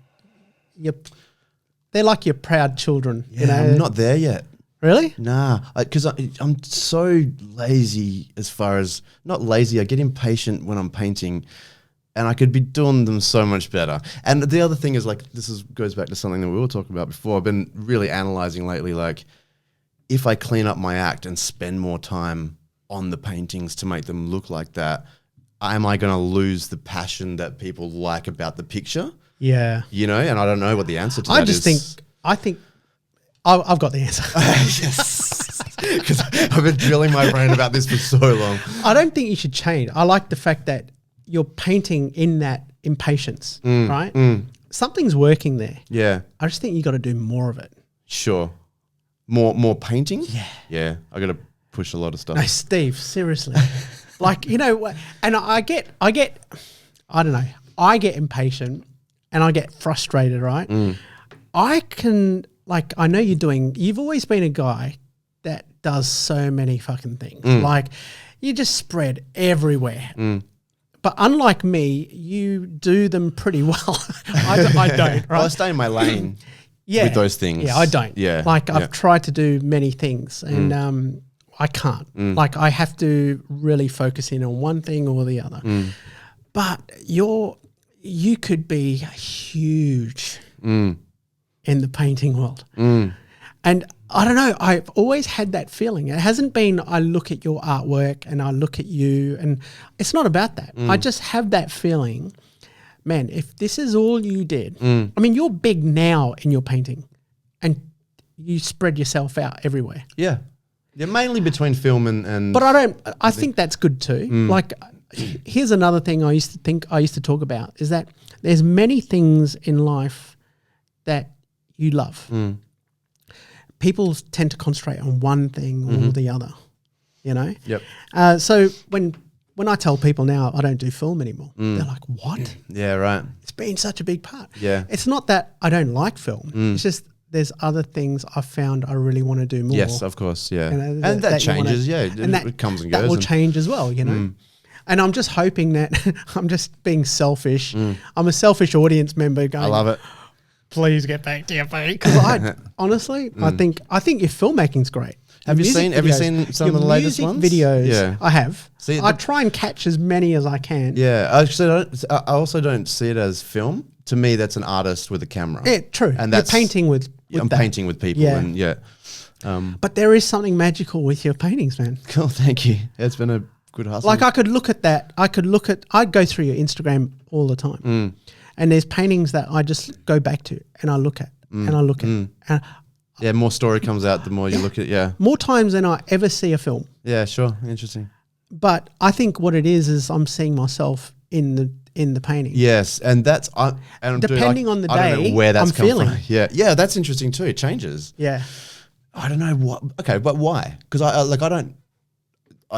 they're like your proud children. Yeah, you know? I'm not there yet. Really? Nah, because I'm so lazy as far as, not lazy, I get impatient when I'm painting and I could be doing them so much better. And the other thing is, like, goes back to something that we were talking about before. I've been really analysing lately, like, if I clean up my act and spend more time on the paintings to make them look like that, am I going to lose the passion that people like about the picture? Yeah. You know, and I don't know what the answer to that is. I think I've got the answer. Yes. Because I've been drilling my brain about this for so long. I don't think you should change. I like the fact that you're painting in that impatience, right? Something's working there. Yeah. I just think you got to do more of it. Sure. More painting? Yeah. Yeah. I got to push a lot of stuff. No, Steve, seriously. Like, you know, and I get, I don't know, I get impatient and I get frustrated, right? I know you've always been a guy that does so many fucking things. Like, you just spread everywhere. But unlike me, you do them pretty well. I don't, right? Well, I stay in my lane with those things. Yeah, I don't. Yeah. Like, I've tried to do many things and I can't. Like, I have to really focus in on one thing or the other. But you could be huge in the painting world. And I don't know, I've always had that feeling. It hasn't been I look at your artwork and I look at you, and it's not about that. I just have that feeling, man, if this is all you did, I mean, you're big now in your painting and you spread yourself out everywhere. Yeah. Yeah, mainly between film and But I think that's good too. Like, here's another thing I used to talk about is that there's many things in life that you love. People tend to concentrate on one thing or the other, you know? Yep. So when I tell people now I don't do film anymore, they're like, what? Yeah, right. It's been such a big part. Yeah. It's not that I don't like film. It's just there's other things I've found I really want to do more. Yes, of course, yeah. You know, and that changes, and it comes and goes. That will change as well, you know? And I'm just hoping that I'm just being selfish. I'm a selfish audience member going, I love it. Please get back to your feet. Because honestly, I think your filmmaking's great. Have you seen some of the latest ones? Videos, Yeah. I have. See, I try and catch as many as I can. Yeah, I also don't see it as film. To me, that's an artist with a camera. Yeah, true. And you're painting with I'm that. painting with people, and but there is something magical with your paintings, man. Cool, thank you. It's been a good hustle. Like, I could look at that. I'd go through your Instagram all the time. And there's paintings that I just go back to and I look at and I look at. And Yeah, more story comes out the more you look at it. more times than I ever see a film. Yeah, sure. Interesting. But I think what it is I'm seeing myself in the painting. Yes, and that's Depending on the I don't day, know where that's I'm come feeling. from. Yeah, that's interesting too. It changes. Yeah. I don't know what. Okay, but why? Because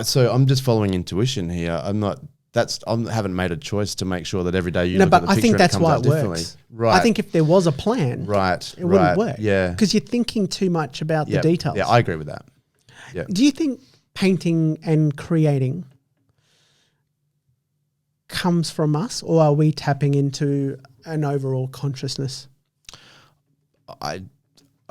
so I'm just following intuition here. I haven't made a choice to make sure that every day you look at the picture I think that's and it why comes it out differently. works. Right. I think if there was a plan, it wouldn't work. Yeah. Because you're thinking too much about the details. Yeah, I agree with that. Yeah. Do you think painting and creating comes from us, or are we tapping into an overall consciousness? I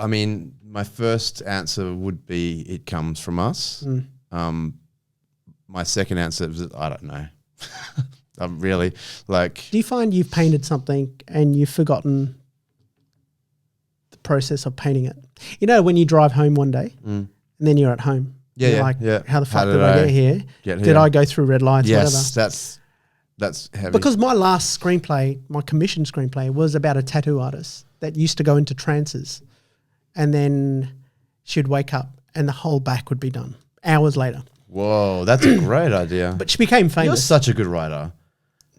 mean, my first answer would be it comes from us. My second answer is I don't know. I'm really like. Do you find you've painted something and you've forgotten the process of painting it? You know, when you drive home one day and then you're at home. You're like, how the fuck did I get here? Did I go through red lights? Yes, whatever. that's heavy. Because my last screenplay, my commissioned screenplay, was about a tattoo artist that used to go into trances, and then she'd wake up and the whole back would be done hours later. Whoa, that's a great idea. But she became famous. You're such a good writer.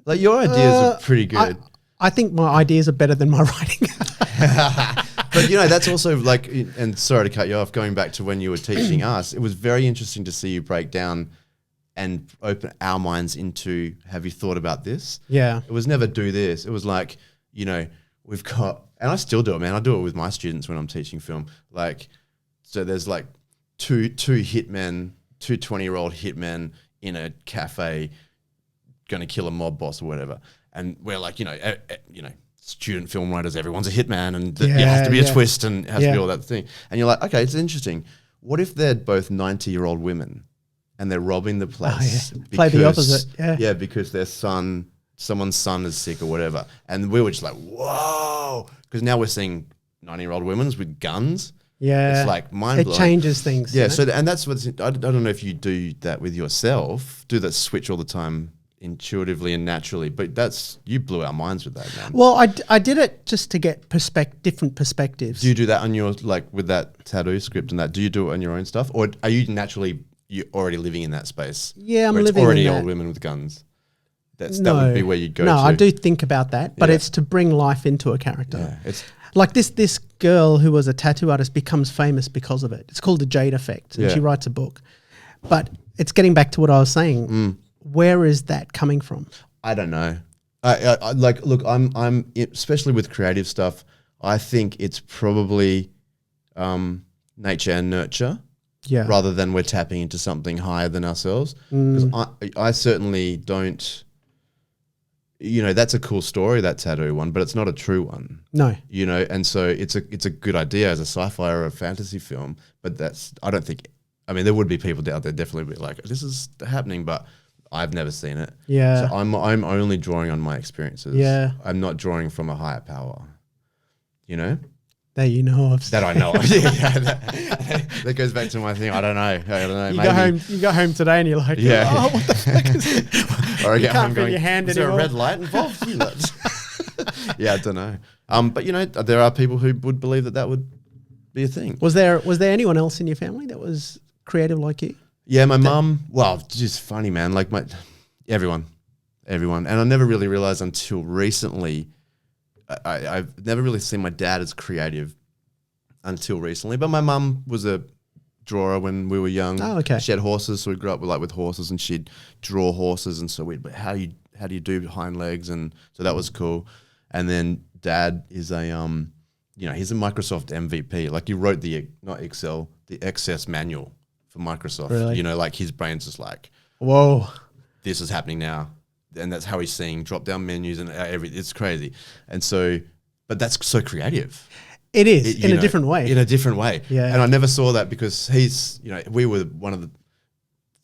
Like your ideas are pretty good. I think my ideas are better than my writing. But you know, that's also like, and sorry to cut you off, going back to when you were teaching us, it was very interesting to see you break down and open our minds into, have you thought about this? Yeah. It was never do this. It was like, you know, we've got, and I still do it, man. I do it with my students when I'm teaching film. Like, so there's like two 20-year-old hitmen in a cafe going to kill a mob boss or whatever. And we're like, student film writers, everyone's a hitman, and it has to be a twist and it has to be all that thing. And you're like, okay, it's interesting. What if they're both 90-year-old women and they're robbing the place? Play the opposite. Yeah, because someone's son is sick or whatever. And we were just like, whoa. Because now we're seeing 90-year-old women with guns. Yeah. It's like mind-blowing. It changes things. Yeah, and that's what's, I don't know if you do that with yourself, do that switch all the time intuitively and naturally, but you blew our minds with that, man. Well, I did it just to get different perspectives. Do you do that on your, like with that tattoo script and that, do you do it on your own stuff, or are you already living in that space? Yeah, I'm where living it's already in old that. women with guns. That would be where you'd go to. No, I do think about that, but it's to bring life into a character. Yeah, it's like this girl who was a tattoo artist becomes famous because of it. It's called the Jade Effect, and she writes a book. But it's getting back to what I was saying. Where is that coming from? I don't know. I like, look, I'm especially with creative stuff, I think it's probably nature and nurture. Yeah. Rather than we're tapping into something higher than ourselves. Because I certainly don't, that's a cool story, that tattoo one, but it's not a true one. No. And so it's a good idea as a sci-fi or a fantasy film, but there would be people out there definitely be like, this is happening, but I've never seen it. Yeah. So I'm only drawing on my experiences. Yeah. I'm not drawing from a higher power, That you know of. That I know of. That goes back to my thing. I don't know. You go home today and you're like, oh, what the fuck is it? Or I you get can't home feel going, your hand is there anymore? a red light involved? Yeah, I don't know. But there are people who would believe that would be a thing. Was there anyone else in your family that was creative like you? Yeah, my mum. Well, just funny, man. Like everyone, and I never really realized until recently. I've never really seen my dad as creative until recently. But my mum was a drawer when we were young. Oh, okay. She had horses, so we grew up with horses, and she'd draw horses, and so how do you do hind legs, and so that was cool. And then Dad is he's a Microsoft MVP. Like he wrote the Access manual for Microsoft. Really? Like his brain's just like, whoa, this is happening now. And that's how he's seeing drop-down menus and everything. It's crazy. And so, but that's so creative. It is, in a different way. In a different way. Yeah. And I never saw that because we were one of the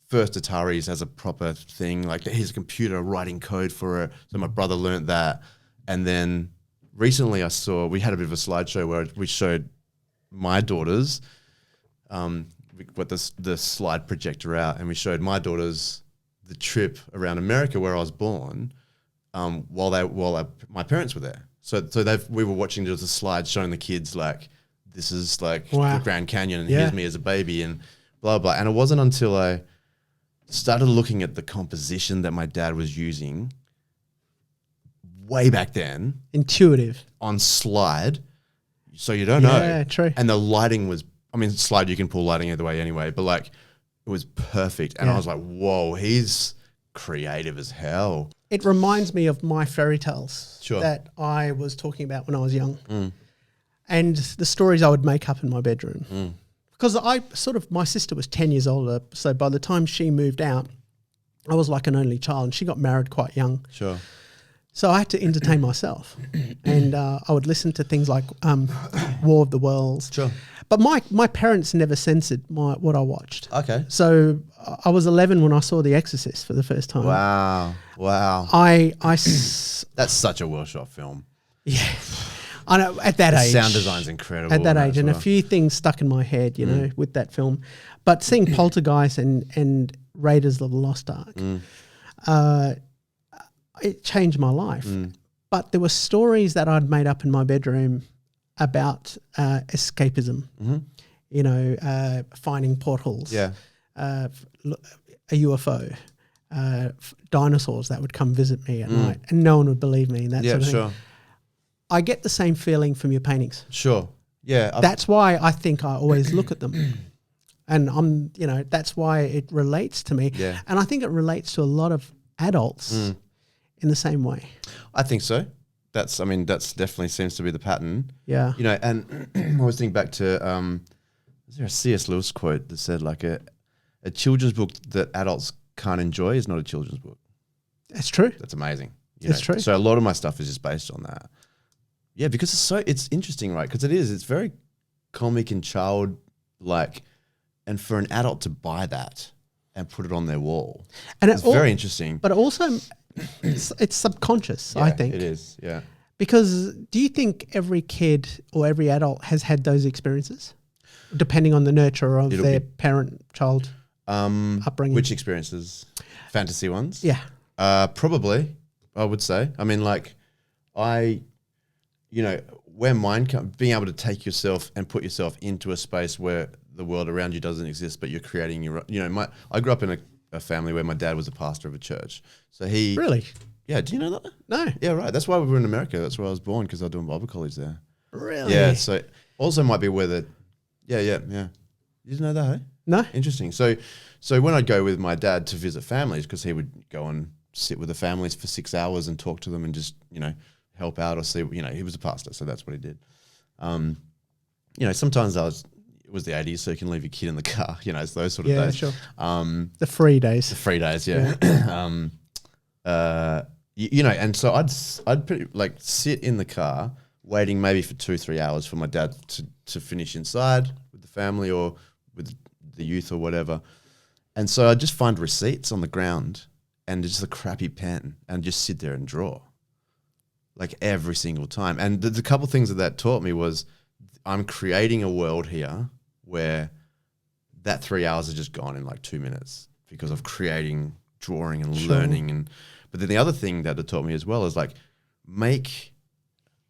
first Ataris as a proper thing. Like he's a computer writing code for it. So my brother learnt that. And then recently we had a bit of a slideshow where we showed my daughters, we got the slide projector out, and we showed my daughters the trip around America where I was born, my parents were there. So we were watching just the slides showing the kids like, this is like Wow. the Grand Canyon, and here's me as a baby, and blah blah. And it wasn't until I started looking at the composition that my dad was using way back then, Intuitive. on slide, so you don't know. Yeah, true. And the lighting was, I mean, slide, you can pull lighting either way anyway, but like it was perfect. And I was like, whoa, he's creative as hell. It reminds me of my fairy tales Sure. that I was talking about when I was young. And the stories I would make up in my bedroom. Because my sister was 10 years older, so by the time she moved out, I was like an only child, and she got married quite young. Sure. So I had to entertain myself, and I would listen to things like War of the Worlds. Sure. But my parents never censored what I watched. Okay. So I was 11 when I saw The Exorcist for the first time. Wow. That's such a well-shot film. Yeah. I know, at that age. Sound design's incredible. At that age, and a few things stuck in my head, you know, with that film. But seeing Poltergeist and Raiders of the Lost Ark, it changed my life. But there were stories that I'd made up in my bedroom about escapism, you know, finding portals, a UFO, dinosaurs that would come visit me at night, and no one would believe me, and that sort of thing. Sure. I get the same feeling from your paintings. Sure. Yeah. That's why I think I always look at them. And that's why it relates to me. Yeah. And I think it relates to a lot of adults in the same way. I think so. That's definitely seems to be the pattern. Yeah. You know, and I was thinking back to, is there a C.S. Lewis quote that said like a children's book that adults can't enjoy is not a children's book. That's true. That's amazing. It's true. So a lot of my stuff is just based on that. Yeah, because it's interesting, right? Because it's very comic and childlike, and for an adult to buy that and put it on their wall, and it's very interesting. But also, it's subconscious, Yeah, I think. It is, yeah. Because do you think every kid or every adult has had those experiences, depending on the nurture of their parent-child upbringing? Which experiences? Fantasy ones? Yeah. Probably, I would say. I mean, like, where mine being able to take yourself and put yourself into a space where the world around you doesn't exist, but you're creating your own. I grew up in a family where my dad was a pastor of a church. So he... Really? Yeah, do you know that? No. Yeah, right. That's why we were in America. That's where I was born, because I was doing Bible college there. Really? Yeah, so also might be where the... Yeah. You didn't know that, hey? No. Interesting. So when I'd go with my dad to visit families, because he would go and sit with the families for 6 hours and talk to them and just, help out or see, he was a pastor, so that's what he did. Sometimes it was the 80s, so you can leave your kid in the car, it's those sort of days. Yeah, sure. The free days. The free days, yeah. And so I'd pretty sit in the car waiting maybe for 2-3 hours for my dad to finish inside with the family or with the youth or whatever. And so I'd just find receipts on the ground and just a crappy pen and just sit there and draw. Like every single time. And the couple of things that taught me was I'm creating a world here where that 3 hours are just gone in like 2 minutes because of creating, drawing and learning. But then the other thing that it taught me as well is like make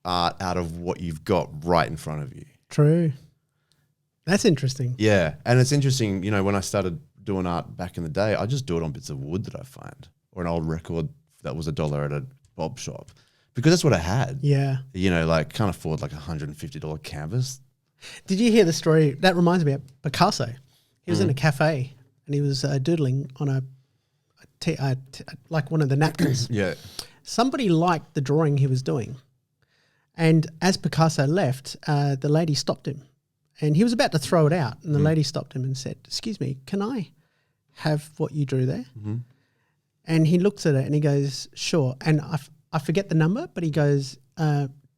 art out of what you've got right in front of you. True. That's interesting. Yeah. And it's interesting, when I started doing art back in the day, I just do it on bits of wood that I find or an old record that was $1 at a bob shop. Because that's what I had. Yeah. Can't afford like $150 canvas. Did you hear the story? That reminds me of Picasso. He was in a cafe and he was doodling on like one of the napkins. Yeah. Somebody liked the drawing he was doing. And as Picasso left, the lady stopped him. And he was about to throw it out. And the lady stopped him and said, "Excuse me, can I have what you drew there?" Mm-hmm. And he looks at it and he goes, "Sure." And I forget the number, but he goes,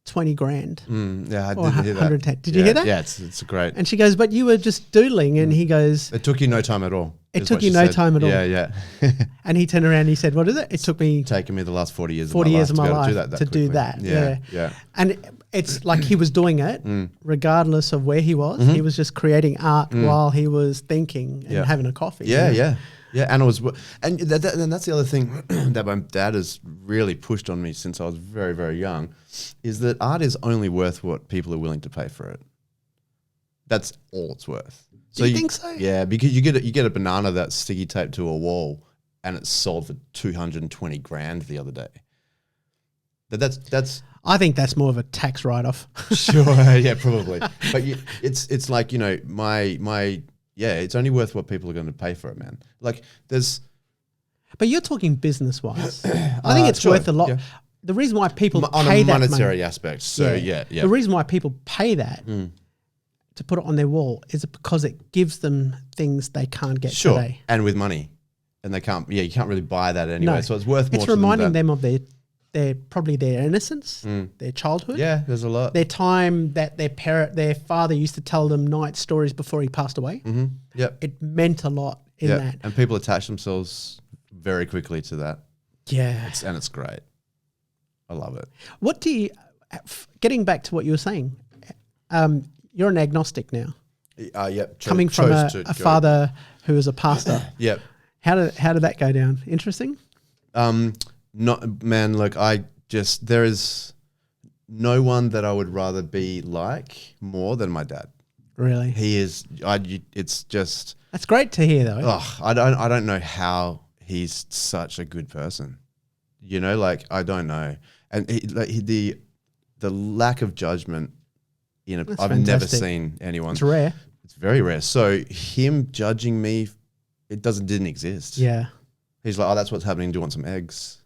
20 grand. Yeah, I did hear that. Did you hear that? Yeah, it's great. And she goes, "But you were just doodling." And he goes, "It took you no time at all." It took you no time at all. Yeah. And he turned around and he said, "What is it?" It took me... Taken me the last 40 years of my life to do that. Yeah. And it's like he was doing it regardless of where he was. Mm-hmm. He was just creating art while he was thinking and having a coffee. Yeah. Yeah, and and that's the other thing that my dad has really pushed on me since I was very, very young, is that art is only worth what people are willing to pay for it. That's all it's worth. Do you think so? Yeah, because you get a banana that's sticky taped to a wall, and it's sold for 220 grand the other day. That's. I think that's more of a tax write-off. Sure, yeah, probably. But it's like, you know, it's only worth what people are going to pay for it, man. Like But you're talking business-wise. I think it's worth a lot. Yeah. The reason why people on pay a that monetary money, aspect. So yeah. The reason why people pay that to put it on their wall is because it gives them things they can't get today. And with money, and you can't really buy that anyway. No. So it's worth more. It's reminding them of their probably their innocence, their childhood. Yeah, there's a lot. Their time that their father used to tell them night stories before he passed away. Mm-hmm. Yep. It meant a lot in that. And people attach themselves very quickly to that. Yeah. And it's great. I love it. What do you, getting back to what you were saying, you're an agnostic now. Yep. Coming from a father who was a pastor. Yep. How did that go down? Interesting? Not, man, look, there is no one that I would rather be like more than my dad. Really? He is, it's just. That's great to hear though. Oh, I don't know how he's such a good person. You know, like, I don't know. And the lack of judgment I've fantastic. never seen anyone. It's rare. It's very rare. So him judging me, it didn't exist. Yeah. He's like, oh, that's what's happening. Do you want some eggs?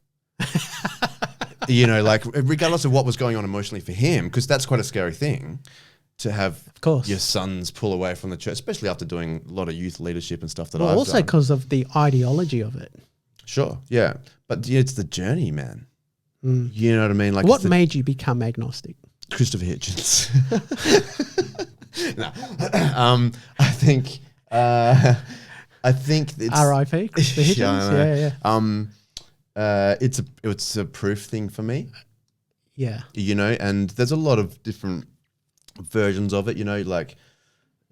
You know, like, regardless of what was going on emotionally for him, because that's quite a scary thing to have your sons pull away from the church, especially after doing a lot of youth leadership and stuff that I've also done. because of the ideology of it. Sure, yeah. But it's the journey, man. You know what I mean? Like, what made you become agnostic? Christopher Hitchens. No. I think it's R.I.P. Christopher Hitchens. Yeah. It's a proof thing for me. Yeah. You know, and there's a lot of different versions of it, you know, like,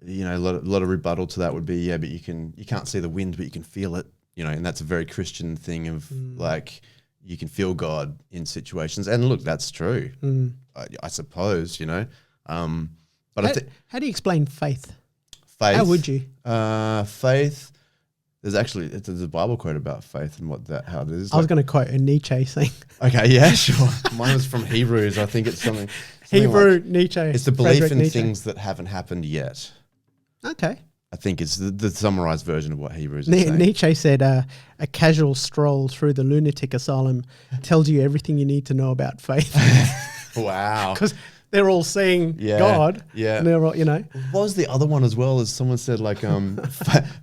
you know, a lot of rebuttal to that would be, but you can't see the wind, but you can feel it, you know, and that's a very Christian thing of like, you can feel God in situations. And look, that's true, I suppose, you know. But how do you explain faith? Faith. How would you? Faith. There's a Bible quote about faith and how it is. I was going to quote a Nietzsche thing. Okay, yeah, sure. Mine was from Hebrews. I think it's something Hebrew, like, Nietzsche. It's the belief Friedrich in Nietzsche. things that haven't happened yet. Okay. I think it's the summarized version of what Hebrews is saying. Nietzsche said a casual stroll through the lunatic asylum tells you everything you need to know about faith. Wow. Because they're all seeing God. Yeah. And they're all, you know. What was the other one as well? As someone said, like,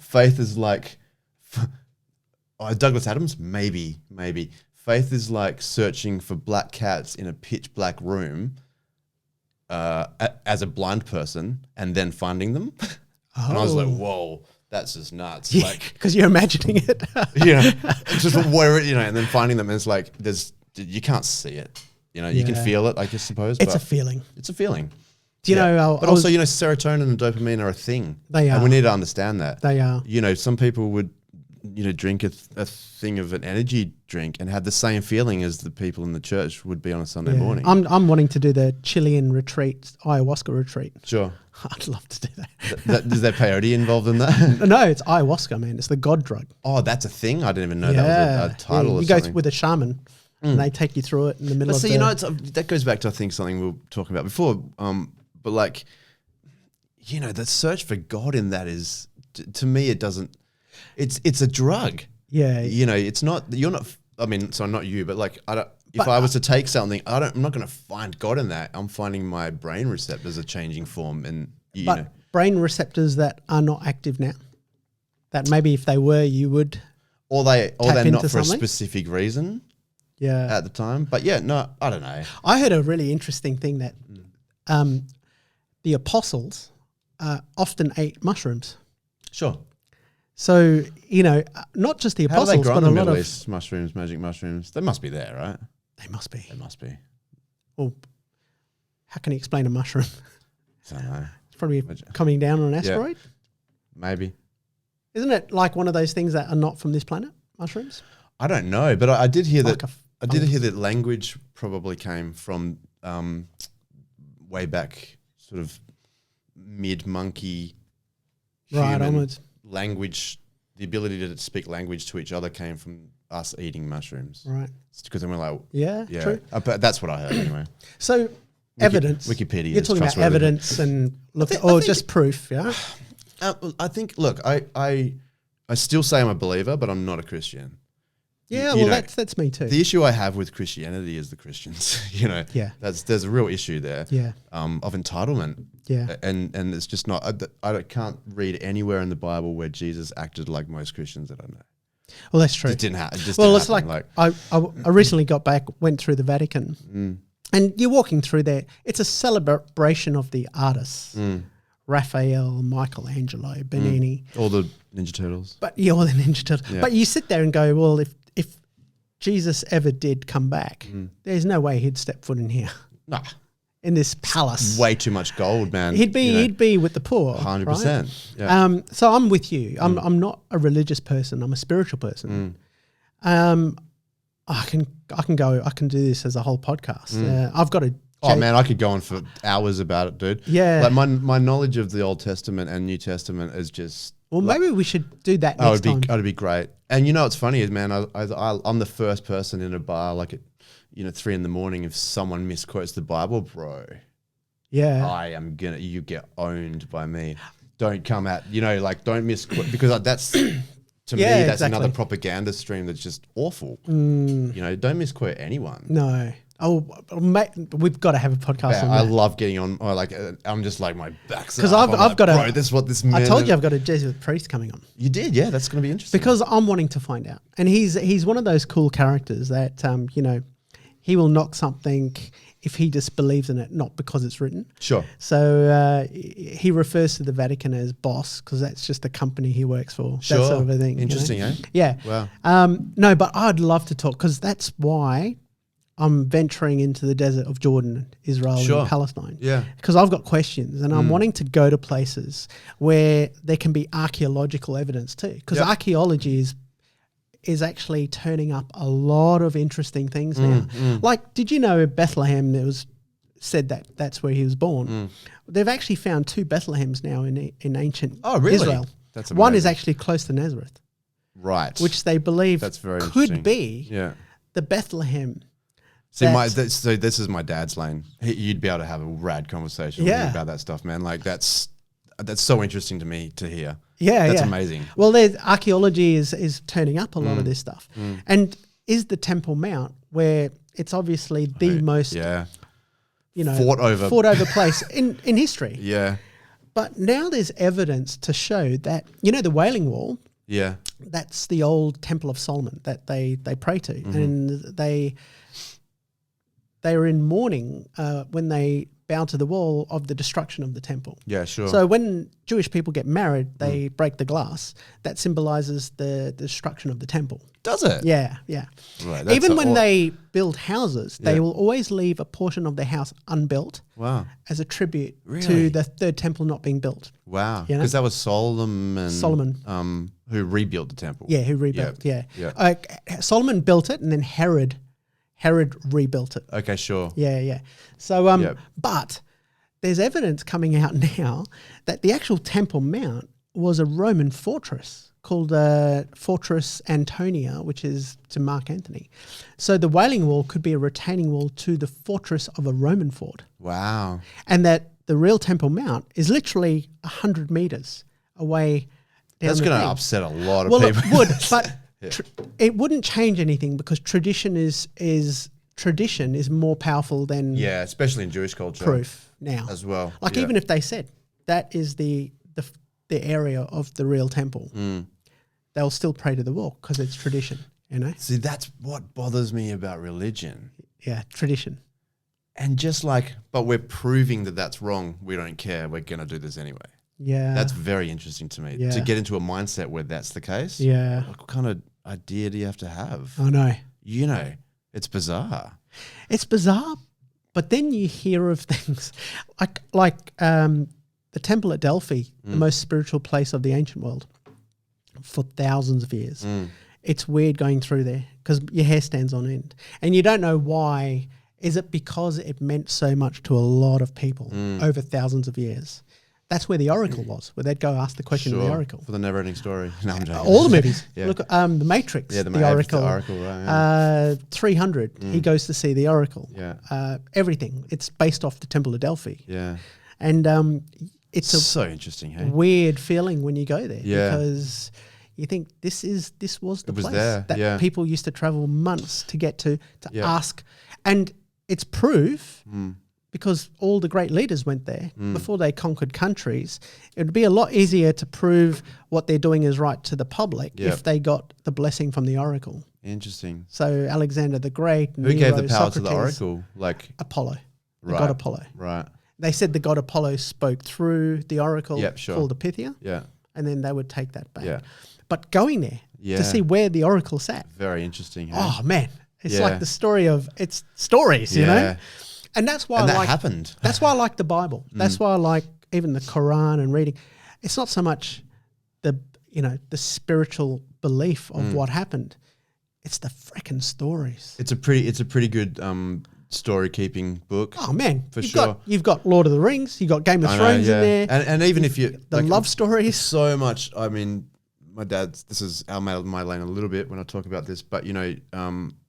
faith is like, Douglas Adams, maybe. Faith is like searching for black cats in a pitch black room as a blind person and then finding them. And I was like, whoa, that's just nuts. Yeah, like, because you're imagining it. Just where, you know, and then finding them, and it's like, you can't see it. You know, you can feel it, I guess, suppose. It's a feeling. It's a feeling. Do you know? But also, you know, serotonin and dopamine are a thing. They are. And we need to understand that. They are. You know, some people would, you know, drink a thing of an energy drink and have the same feeling as the people in the church would be on a Sunday morning. I'm wanting to do the Chilean retreat, ayahuasca retreat. Sure. I'd love to do that. Is there peyote involved in that? No, it's ayahuasca, man. It's the God drug. Oh, that's a thing? I didn't even know that was a title or you something. go with a shaman and they take you through it in the middle of the... you know, that goes back to, I think, something we were talking about before. But like, you know, the search for God in that is, to me, it doesn't... It's a drug. Yeah. You know, it's not... You're not... I mean, so not you, but like, I don't... If I was to take something, I'm not going to find God in that. I'm finding my brain receptors are changing form, and you know. Brain receptors that are not active now, that maybe if they were, you would. Or they're not for a something? specific reason. Yeah. At the time, but yeah, no, I don't know. I heard a really interesting thing that the apostles often ate mushrooms. Sure. So you know, not just the apostles, How do they grow but in a the lot Middle of East? Mushrooms, magic mushrooms. They must be there, right? They must be. They must be. Well, how can you explain a mushroom? I don't know. It's probably coming down on an asteroid. Maybe. Isn't it like one of those things that are not from this planet, mushrooms? I don't know, but I did hear Like that. I did hear that language probably came from way back, sort of mid-monkey Right, human onwards. language. The ability to speak language to each other came from us eating mushrooms. Right. Because then we're like, Yeah, true. But that's what I heard anyway. So evidence. Wikipedia. You're is talking about trustworthy. evidence and just proof, yeah? I think. Look, I still say I'm a believer, but I'm not a Christian. Yeah, You well, know, that's me too. The issue I have with Christianity is the Christians. Yeah. There's a real issue there. Yeah. Of entitlement. Yeah. And it's just not. I can't read anywhere in the Bible where Jesus acted like most Christians that I know. Well, that's true. It didn't happen. Well, it's like I recently got back, went through the Vatican, and you're walking through there. It's a celebration of the artists: Raphael, Michelangelo, Bernini, all the Ninja Turtles. But all the Ninja Turtles. Yeah. But you sit there and go, well, if Jesus ever did come back, there's no way he'd step foot in here. Nah. In this palace. Way too much gold, man. He'd be with the poor. 100%. Right? Yeah. So I'm with you. I'm not a religious person. I'm a spiritual person. I can do this as a whole podcast. I've got a Oh man, I could go on for hours about it, dude. Yeah. Like my knowledge of the Old Testament and New Testament is just. Well, maybe we should do that next time. That'd be great. And you know what's funny is, man, I'm the first person in a bar like at 3 a.m. if someone misquotes the Bible, bro. Yeah. You get owned by me. Don't come at, don't misquote, because that's, to me, that's exactly. another propaganda stream that's just awful. Don't misquote anyone. No. Oh, mate, we've got to have a podcast on that. I love getting on. I'm just like, my back's because up. I've got bro, this is what this meant. I told you I've got a Jesuit priest coming on. You did, yeah. That's going to be interesting. Because I'm wanting to find out, and he's one of those cool characters that he will knock something if he just believes in it, not because it's written. Sure. So he refers to the Vatican as boss because that's just the company he works for. Sure. That sort of a thing. Interesting, eh? Yeah. Wow. No, but I'd love to talk because that's why I'm venturing into the desert of Jordan, Israel, and Palestine. Yeah. Because I've got questions and I'm wanting to go to places where there can be archaeological evidence too. Because archaeology is actually turning up a lot of interesting things now. Like, did you know Bethlehem, it was said that that's where he was born. They've actually found 2 Bethlehems now in ancient Israel. That's amazing. One is actually close to Nazareth. Right. Which they believe that's very could be yeah. the Bethlehem. See, so this is my dad's lane. You'd be able to have a rad conversation with me about that stuff, man. Like that's so interesting to me to hear. Yeah, that's amazing. Well, there's archaeology is turning up a lot of this stuff, and is the Temple Mount where it's obviously the most fought over place in history. Yeah, but now there's evidence to show that the Wailing Wall. Yeah, that's the old Temple of Solomon that they pray to, and they were in mourning when they bow to the wall of the destruction of the temple. Yeah, sure. So when Jewish people get married, they break the glass. That symbolizes the destruction of the temple. Does it? Yeah, yeah. Right, even when they build houses, they will always leave a portion of their house unbuilt. Wow. As a tribute to the third temple not being built. Wow. Because that was Solomon. Who rebuilt the temple. Yeah, who rebuilt, Solomon built it and then Herod rebuilt it. Okay, sure. Yeah, yeah. So, but there's evidence coming out now that the actual Temple Mount was a Roman fortress called Fortress Antonia, which is to Mark Antony. So the Wailing Wall could be a retaining wall to the fortress of a Roman fort. Wow. And that the real Temple Mount is literally 100 meters away down That's going to upset a lot of people. Well, it would, but... it wouldn't change anything because tradition is more powerful than especially in Jewish culture proof now as well. Like even if they said that is the area of the real temple, they'll still pray to the wall because it's tradition. See, that's what bothers me about religion. Yeah, tradition. And just but we're proving that that's wrong. We don't care. We're gonna do this anyway. Yeah, that's very interesting to me to get into a mindset where that's the case. Yeah, what kind of idea do you have to have? I know. It's bizarre. It's bizarre, but then you hear of things like the temple at Delphi, the most spiritual place of the ancient world. for thousands of years. It's weird going through there because your hair stands on end. And you don't know why. Is it because it meant so much to a lot of people over thousands of years? That's where the Oracle was, where they'd go ask the question of the Oracle. For the never-ending story. No, I'm joking. All the movies. Yeah. Look, The Matrix, Yeah, the Oracle. The Oracle, right. Yeah. 300, he goes to see the Oracle. Yeah. Everything. It's based off the Temple of Delphi. Yeah. And it's so interesting, hey? weird feeling when you go there because you think this was the place that people used to travel months to get to ask. And it's proof because all the great leaders went there before they conquered countries. It would be a lot easier to prove what they're doing is right to the public if they got the blessing from the Oracle. Interesting. So Alexander the Great, who gave the power Socrates, to the Oracle? Like Apollo, the god Apollo. Right. They said the god Apollo spoke through the Oracle called the Pythia. Yeah. And then they would take that back. Yeah. But going there to see where the Oracle sat. Very interesting. Hey? Oh, man. It's like the story of it's stories, you know? And that's why that happened. That's why I like the Bible. That's why I like even the Quran and reading. It's not so much the spiritual belief of what happened. It's the freaking stories. It's a pretty good story keeping book. Oh man, for sure. You've got Lord of the Rings, you've got Game of Thrones in there. And even if you the love stories. So much. I mean, my dad's this is out of my lane a little bit when I talk about this, but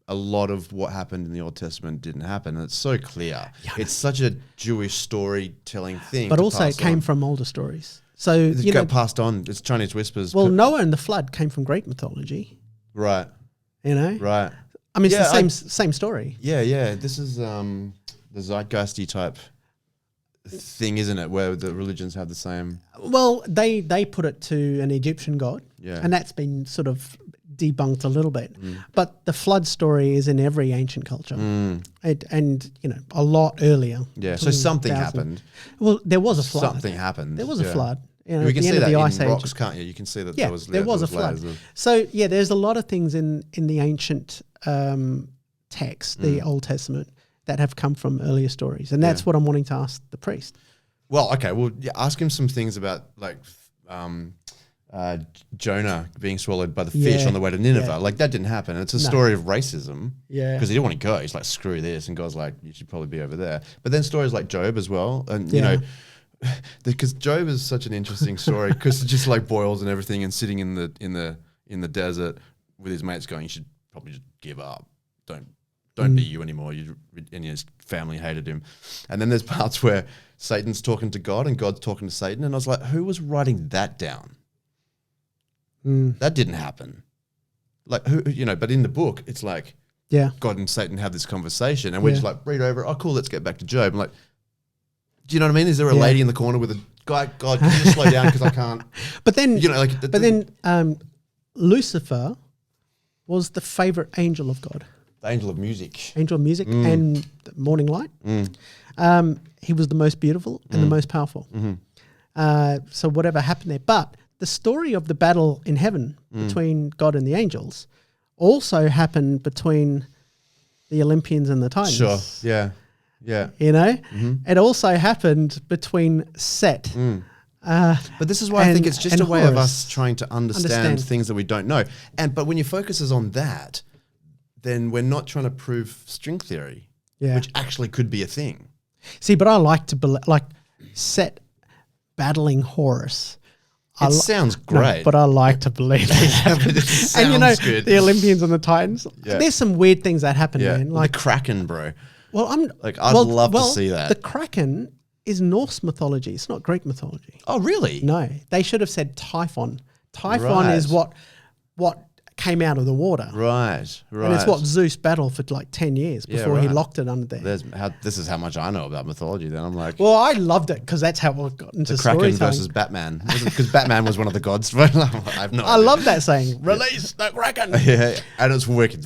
a lot of what happened in the Old Testament didn't happen. And it's so clear. Yeah, it's such a Jewish storytelling thing. But also it came from older stories. So it got passed on. It's Chinese whispers. Well, Noah and the flood came from Greek mythology. Right. Right. I mean, it's the same story. Yeah. This is the zeitgeisty type thing, isn't it? Where the religions have the same. Well, they put it to an Egyptian god. Yeah. And that's been sort of debunked a little bit. But the flood story is in every ancient culture. And a lot earlier. Yeah. So something happened. Well, there was a flood. Something happened. There was a flood. We can see that in rocks, can't you? You can see that there was a flood. So there's a lot of things in the ancient text, the Old Testament, that have come from earlier stories, and that's what I'm wanting to ask the priest. Well, okay, ask him some things about like Jonah being swallowed by the fish on the way to Nineveh. Yeah. Like that didn't happen. It's a story of racism. Yeah, because he didn't want to go. He's like, screw this, and God's like, you should probably be over there. But then stories like Job as well, and because Job is such an interesting story because it just like boils and everything, and sitting in the desert with his mates going, you should probably just give up. Don't be you anymore. And his family hated him. And then there's parts where Satan's talking to God and God's talking to Satan, and I was like, who was writing that down? That didn't happen. Like who, but in the book it's like God and Satan have this conversation, and we're just like, read over. Oh, cool. Let's get back to Job. I'm like, do you know what I mean? Is there a lady in the corner with a guy? God, can you just slow down because I can't. But then, Lucifer was the favorite angel of God. The angel of music. Angel of music and the morning light. He was the most beautiful and the most powerful. So whatever happened there. But the story of the battle in heaven between God and the angels also happened between the Olympians and the Titans. Sure, yeah. Yeah. It also happened between Set. But this is why I think it's just a way of us trying to understand things that we don't know. But when your focus is on that, then we're not trying to prove string theory, which actually could be a thing. See, but I like to like Set battling Horus. It sounds great. No, but I like to believe it. And good. The Olympians and the Titans, there's some weird things that happen, man. Like the Kraken, bro. Well, I'd love to see that. The Kraken is Norse mythology. It's not Greek mythology. Oh, really? No, they should have said Typhon. Typhon is what came out of the water. Right. And it's what Zeus battled for like 10 years before he locked it under there. This is how much I know about mythology. Then I'm like, well, I loved it because that's how it got into the Kraken versus Batman. Because Batman was one of the gods. I love that saying. Release the Kraken. Yeah, and it's wicked.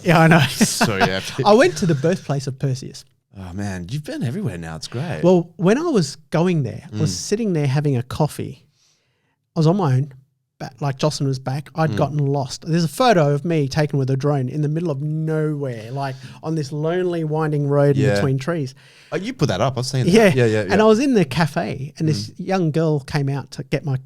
Yeah, I know. So yeah, I went to the birthplace of Perseus. Oh man, you've been everywhere now. It's great. Well, when I was going there, I was sitting there having a coffee. I was on my own, like Jocelyn was back. I'd gotten lost. There's a photo of me taken with a drone in the middle of nowhere, like on this lonely winding road in between trees. Oh, you put that up. I've seen that. Yeah. And I was in the cafe, and this young girl came out to get my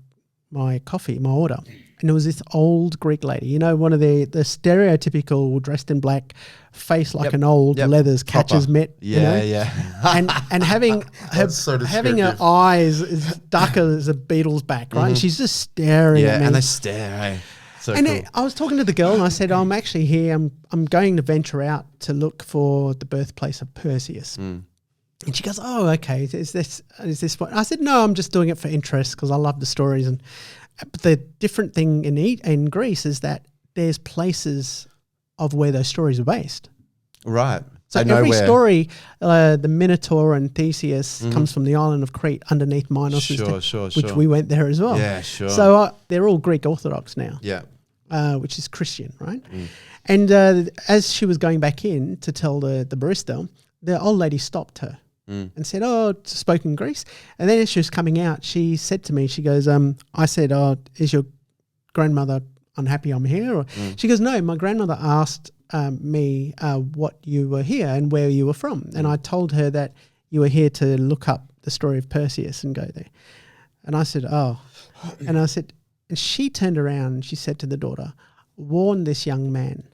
my coffee, my order, and there was this old Greek lady, you know, one of the stereotypical dressed in black, face like an old leathers catcher's mitt, Yeah, you know? and having having her eyes as darker as a beetle's back, right? And she's just staring at me. Yeah, and they stare, eh? So and cool. I was talking to the girl and I said, I'm actually here. I'm going to venture out to look for the birthplace of Perseus. And she goes, oh, okay. Is this what? I said, no, I'm just doing it for interest because I love the stories. But the different thing in Greece is that there's places of where those stories are based. Right. So every story, the Minotaur and Theseus comes from the island of Crete underneath Minos, which we went there as well. Yeah, sure. So they're all Greek Orthodox now. Yeah. Which is Christian, right? And as she was going back in to tell the barista, the old lady stopped her and said, oh, spoken Greece. And then as she was coming out, she said to me, she goes, I said, oh, is your grandmother unhappy I'm here? Or she goes, no, my grandmother asked me what you were here and where you were from. And I told her that you were here to look up the story of Perseus and go there. And I said, oh. And I said, and she turned around and she said to the daughter, warn this young man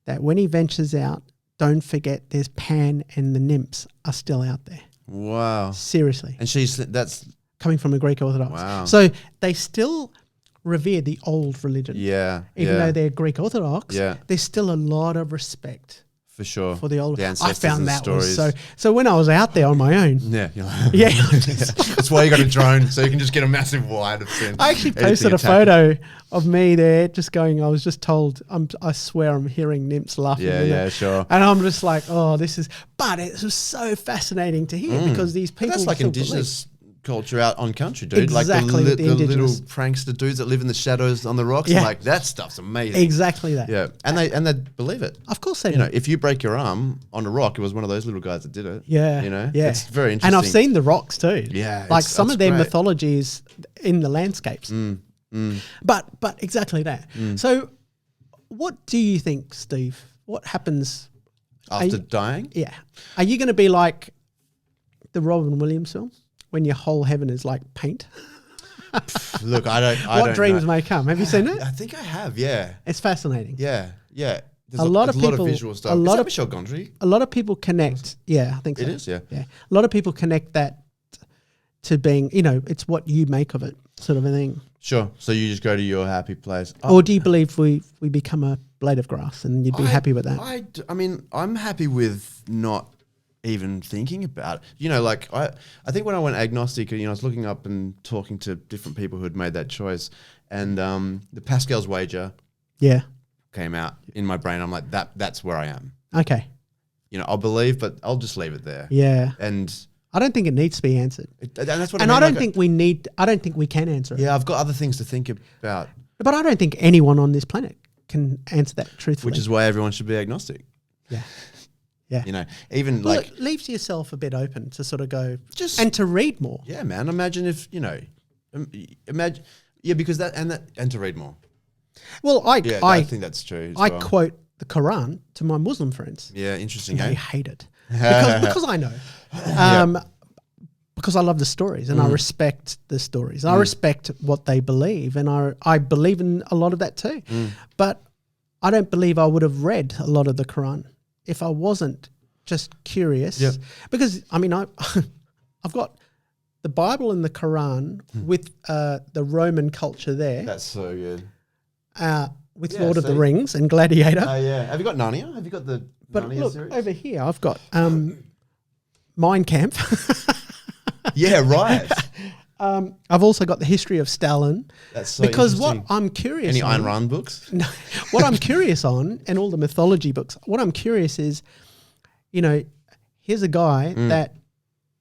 that when he ventures out, don't forget there's Pan and the nymphs are still out there. Wow. Seriously. And that's coming from a Greek Orthodox. Wow. So they still revere the old religion. Yeah. Even though they're Greek Orthodox, there's still a lot of respect. For sure. For the old. The I found that stories. was so when I was out there on my own. Yeah. Yeah. That's why you got a drone, so you can just get a massive wide of scene. I actually posted a photo of me there just going, I was just told, I swear I'm hearing nymphs laughing. Yeah, sure. And I'm just like, oh, but it was so fascinating to hear because these people. But that's like indigenous culture out on country, dude. Exactly, like the little prankster dudes that live in the shadows on the rocks. Yeah. Like that stuff's amazing. Exactly that. Yeah, and they believe it. Of course they do. You know, if you break your arm on a rock, it was one of those little guys that did it. Yeah, you know, yeah, it's very interesting. And I've seen the rocks too. Yeah, like some of their great. mythologies in the landscapes. But exactly that. So, what do you think, Steve? What happens after dying? Yeah, are you going to be like the Robin Williams film? When your whole heaven is like paint. Look, I don't. What dreams may come? Have you seen it? I think I have. Yeah, it's fascinating. Yeah. There's a lot of visual stuff. Is that Michel Gondry? A lot of people connect. Yeah, I think so. It is. Yeah. A lot of people connect that to being. You know, it's what you make of it, sort of a thing. Sure. So you just go to your happy place. Or do you believe we become a blade of grass and you'd be happy with that? I mean, I'm happy with not even thinking about it. You know, like I think when I went agnostic, you know, I was looking up and talking to different people who had made that choice, and the Pascal's wager came out in my brain. I'm like, that's where I am. Okay. You know, I'll believe, but I'll just leave it there. Yeah. And I don't think it needs to be answered. And that's what I mean. I don't think we can answer it. Yeah, I've got other things to think about. But I don't think anyone on this planet can answer that truthfully. Which is why everyone should be agnostic. Yeah. Yeah. You know, even it leaves yourself a bit open to sort of go and to read more. Yeah, man. Imagine if, you know, because and to read more. Well, I think that's true. I quote the Quran to my Muslim friends. Yeah, interesting. And they hate it because I know. Because I love the stories and I respect the stories. I respect what they believe, and I believe in a lot of that too. But I don't believe I would have read a lot of the Quran if I wasn't just curious. Yep. Because, I mean, I've got the Bible and the Quran with the Roman culture there. That's so good. With Lord of the Rings and Gladiator. Oh, yeah. Have you got Narnia? Have you got the Narnia series? Over here I've got Mein Kampf. Yeah, right. I've also got the history of Stalin. That's so because interesting. what I'm curious Any on, Ayn Rand books? No, what I'm curious on, and all the mythology books, what I'm curious is, you know, here's a guy that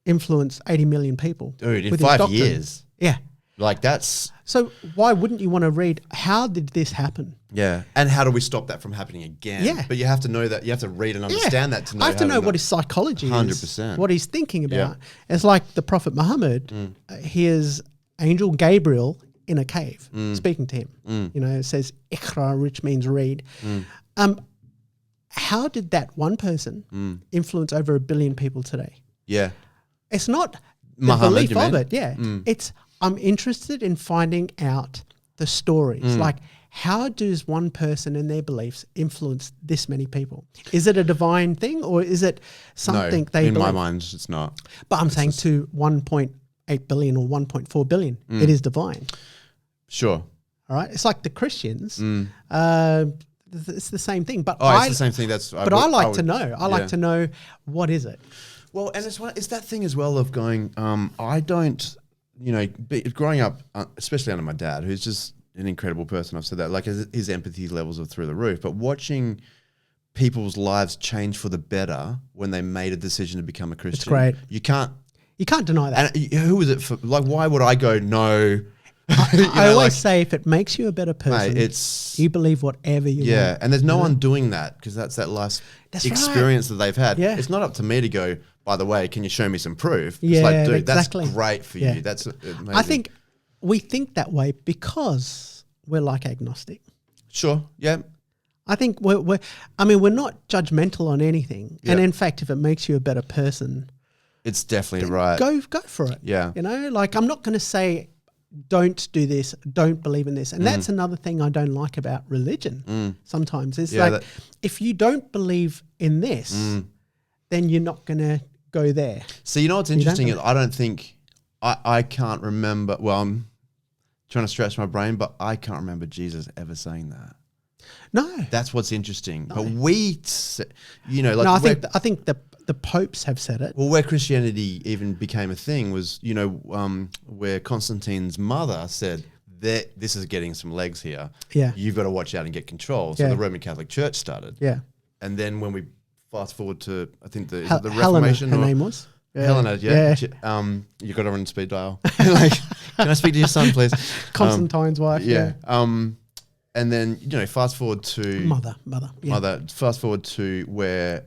influenced 80 million people. Dude, in with 5 years. Yeah. Like that's... So why wouldn't you want to read, how did this happen? Yeah. And how do we stop that from happening again? Yeah. But you have to know that, you have to read and understand that to know. I have to know what his psychology is. 100%. What he's thinking about. It's like the Prophet Muhammad, here's Angel Gabriel in a cave speaking to him. You know, it says Iqra, which means read. How did that one person influence over 1 billion people today? Yeah. It's not the Muhammad, belief of it. Yeah. It's, I'm interested in finding out the stories. Like, how does one person and their beliefs influence this many people? Is it a divine thing, or is it something No, they in believe? my mind, it's not. But I'm saying to 1.8 billion or 1.4 billion, it is divine. Sure. All right, it's like the Christians. It's the same thing. But It's the same thing. I like to know. I like to know, what is it? Well, and it's that thing as well of going. I don't, growing up, especially under my dad, who's just an incredible person. I've said that. Like his empathy levels are through the roof. But watching people's lives change for the better when they made a decision to become a Christian, It's great. You can't deny that. And who is it for? Like, why would I go no? I always say, if it makes you a better person, mate, you believe whatever you want. Yeah, and there's no one doing that because that's that life experience that they've had. Yeah. It's not up to me to go, by the way, can you show me some proof? Yeah, it's like, dude, exactly. that's great for you. That's amazing. I think we think that way because we're like agnostic. Sure, yeah. I think we're not judgmental on anything. Yeah. And in fact, if it makes you a better person, It's definitely right. go for it. Yeah. Like, I'm not going to say, don't do this, don't believe in this. And that's another thing I don't like about religion sometimes. It's if you don't believe in this, then you're not going to go there. So you know what's interesting is I don't think, I can't remember, well, I'm trying to stretch my brain, but I can't remember Jesus ever saying that. No. That's what's interesting. No. But we, I think the popes have said it. Well, where Christianity even became a thing was, where Constantine's mother said that this is getting some legs here. Yeah. You've got to watch out and get control. So the Roman Catholic Church started. Yeah. And then when we fast forward to, I think the Helena, Reformation. her name was. Yeah. Helena, yeah. You got her on speed dial. Like, can I speak to your son, please? Constantine's wife. Yeah. And then, fast forward to Mother. Yeah. Mother. Fast forward to where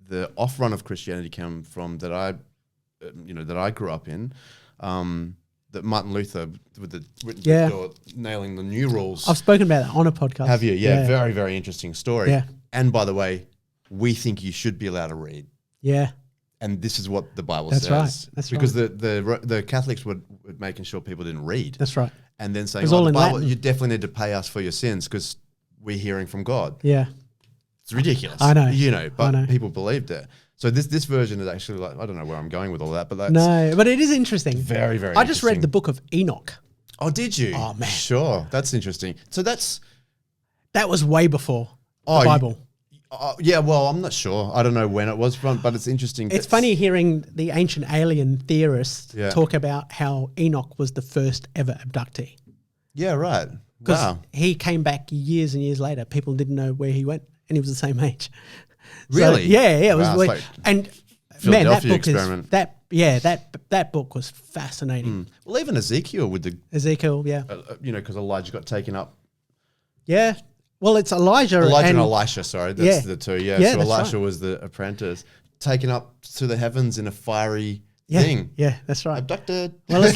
the off run of Christianity came from that I grew up in. That Martin Luther with the written brick door, nailing the new rules. I've spoken about that on a podcast. Have you? Yeah. Very, very interesting story. Yeah. And by the way, we think you should be allowed to read. Yeah. And this is what the Bible That's says. Right. That's because right. the Catholics were making sure people didn't read. That's right. And then saying, all the in Bible, Latin. you definitely need to pay us for your sins because we're hearing from God. Yeah. It's ridiculous. I know. But people believed it. So this version is actually like, I don't know where I'm going with all that, but that's but it is interesting. very, very I just read interesting. the book of Enoch. Oh, did you? Oh, man. Sure. That's interesting. So That was way before the Bible. Yeah, well, I'm not sure. I don't know when it was from, but it's interesting. It's funny hearing the ancient alien theorists talk about how Enoch was the first ever abductee. Yeah, right. Because Wow. he came back years and years later. People didn't know where he went, and he was the same age. Really? So, yeah. It was Wow, weird. it's like And man, that Philadelphia book experiment. that book was fascinating. Well, even Ezekiel with the, Ezekiel, because Elijah got taken up. yeah. Well, it's Elijah And Elisha, sorry. That's the two. Yeah. Yeah, So that's Elisha right. was the apprentice, taken up to the heavens in a fiery thing. Yeah, that's right. Abducted. Well, it's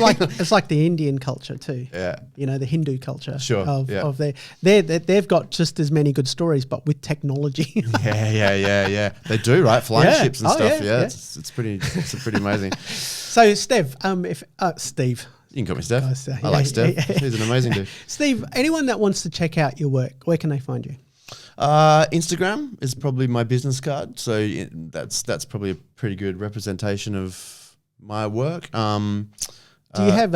like the Indian culture too. Yeah. The Hindu culture. Sure, Of they've got just as many good stories, but with technology. Yeah. They do, right? Flying ships and Oh, stuff. yeah. It's pretty amazing. So, Steve, Steve. You can call me Steph. Nice, I like Steph. He's an amazing dude. Steve, anyone that wants to check out your work, where can they find you? Instagram is probably my business card, so that's probably a pretty good representation of my work. Do you have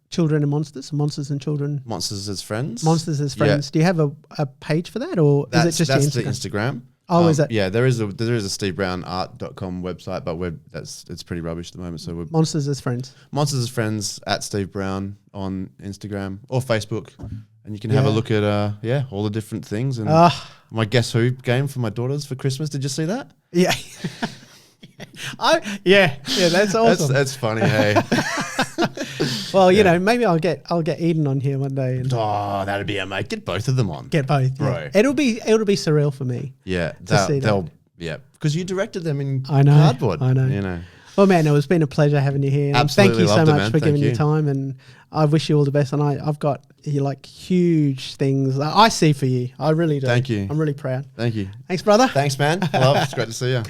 Children and Monsters, Monsters and Children? Monsters as Friends. Monsters as Friends. Yeah. Do you have a page for that, or is it just that's your the Instagram? Oh, is it? Yeah, there is a SteveBrowneArt.com website, but it's pretty rubbish at the moment. So we're Monsters as Friends. Monsters as Friends at Steve Browne on Instagram or Facebook, and you can have a look at all the different things. And my Guess Who game for my daughters for Christmas. Did you see that? Yeah. That's awesome. That's funny, hey. Well, maybe I'll get Eden on here one day and that'd be a mate. Get both of them on. get both. Bro. Yeah. It'll be surreal for me. Yeah, see that. because you directed them in I know. cardboard. I know. Well, man, it's been a pleasure having you here. And Absolutely thank you so loved it, much man. for Thank giving you. your time, and I wish you all the best. And I've got huge things I see for you. I really do. Thank you. I'm really proud. Thank you. Thanks, brother. Thanks, man. Love. It's great to see you.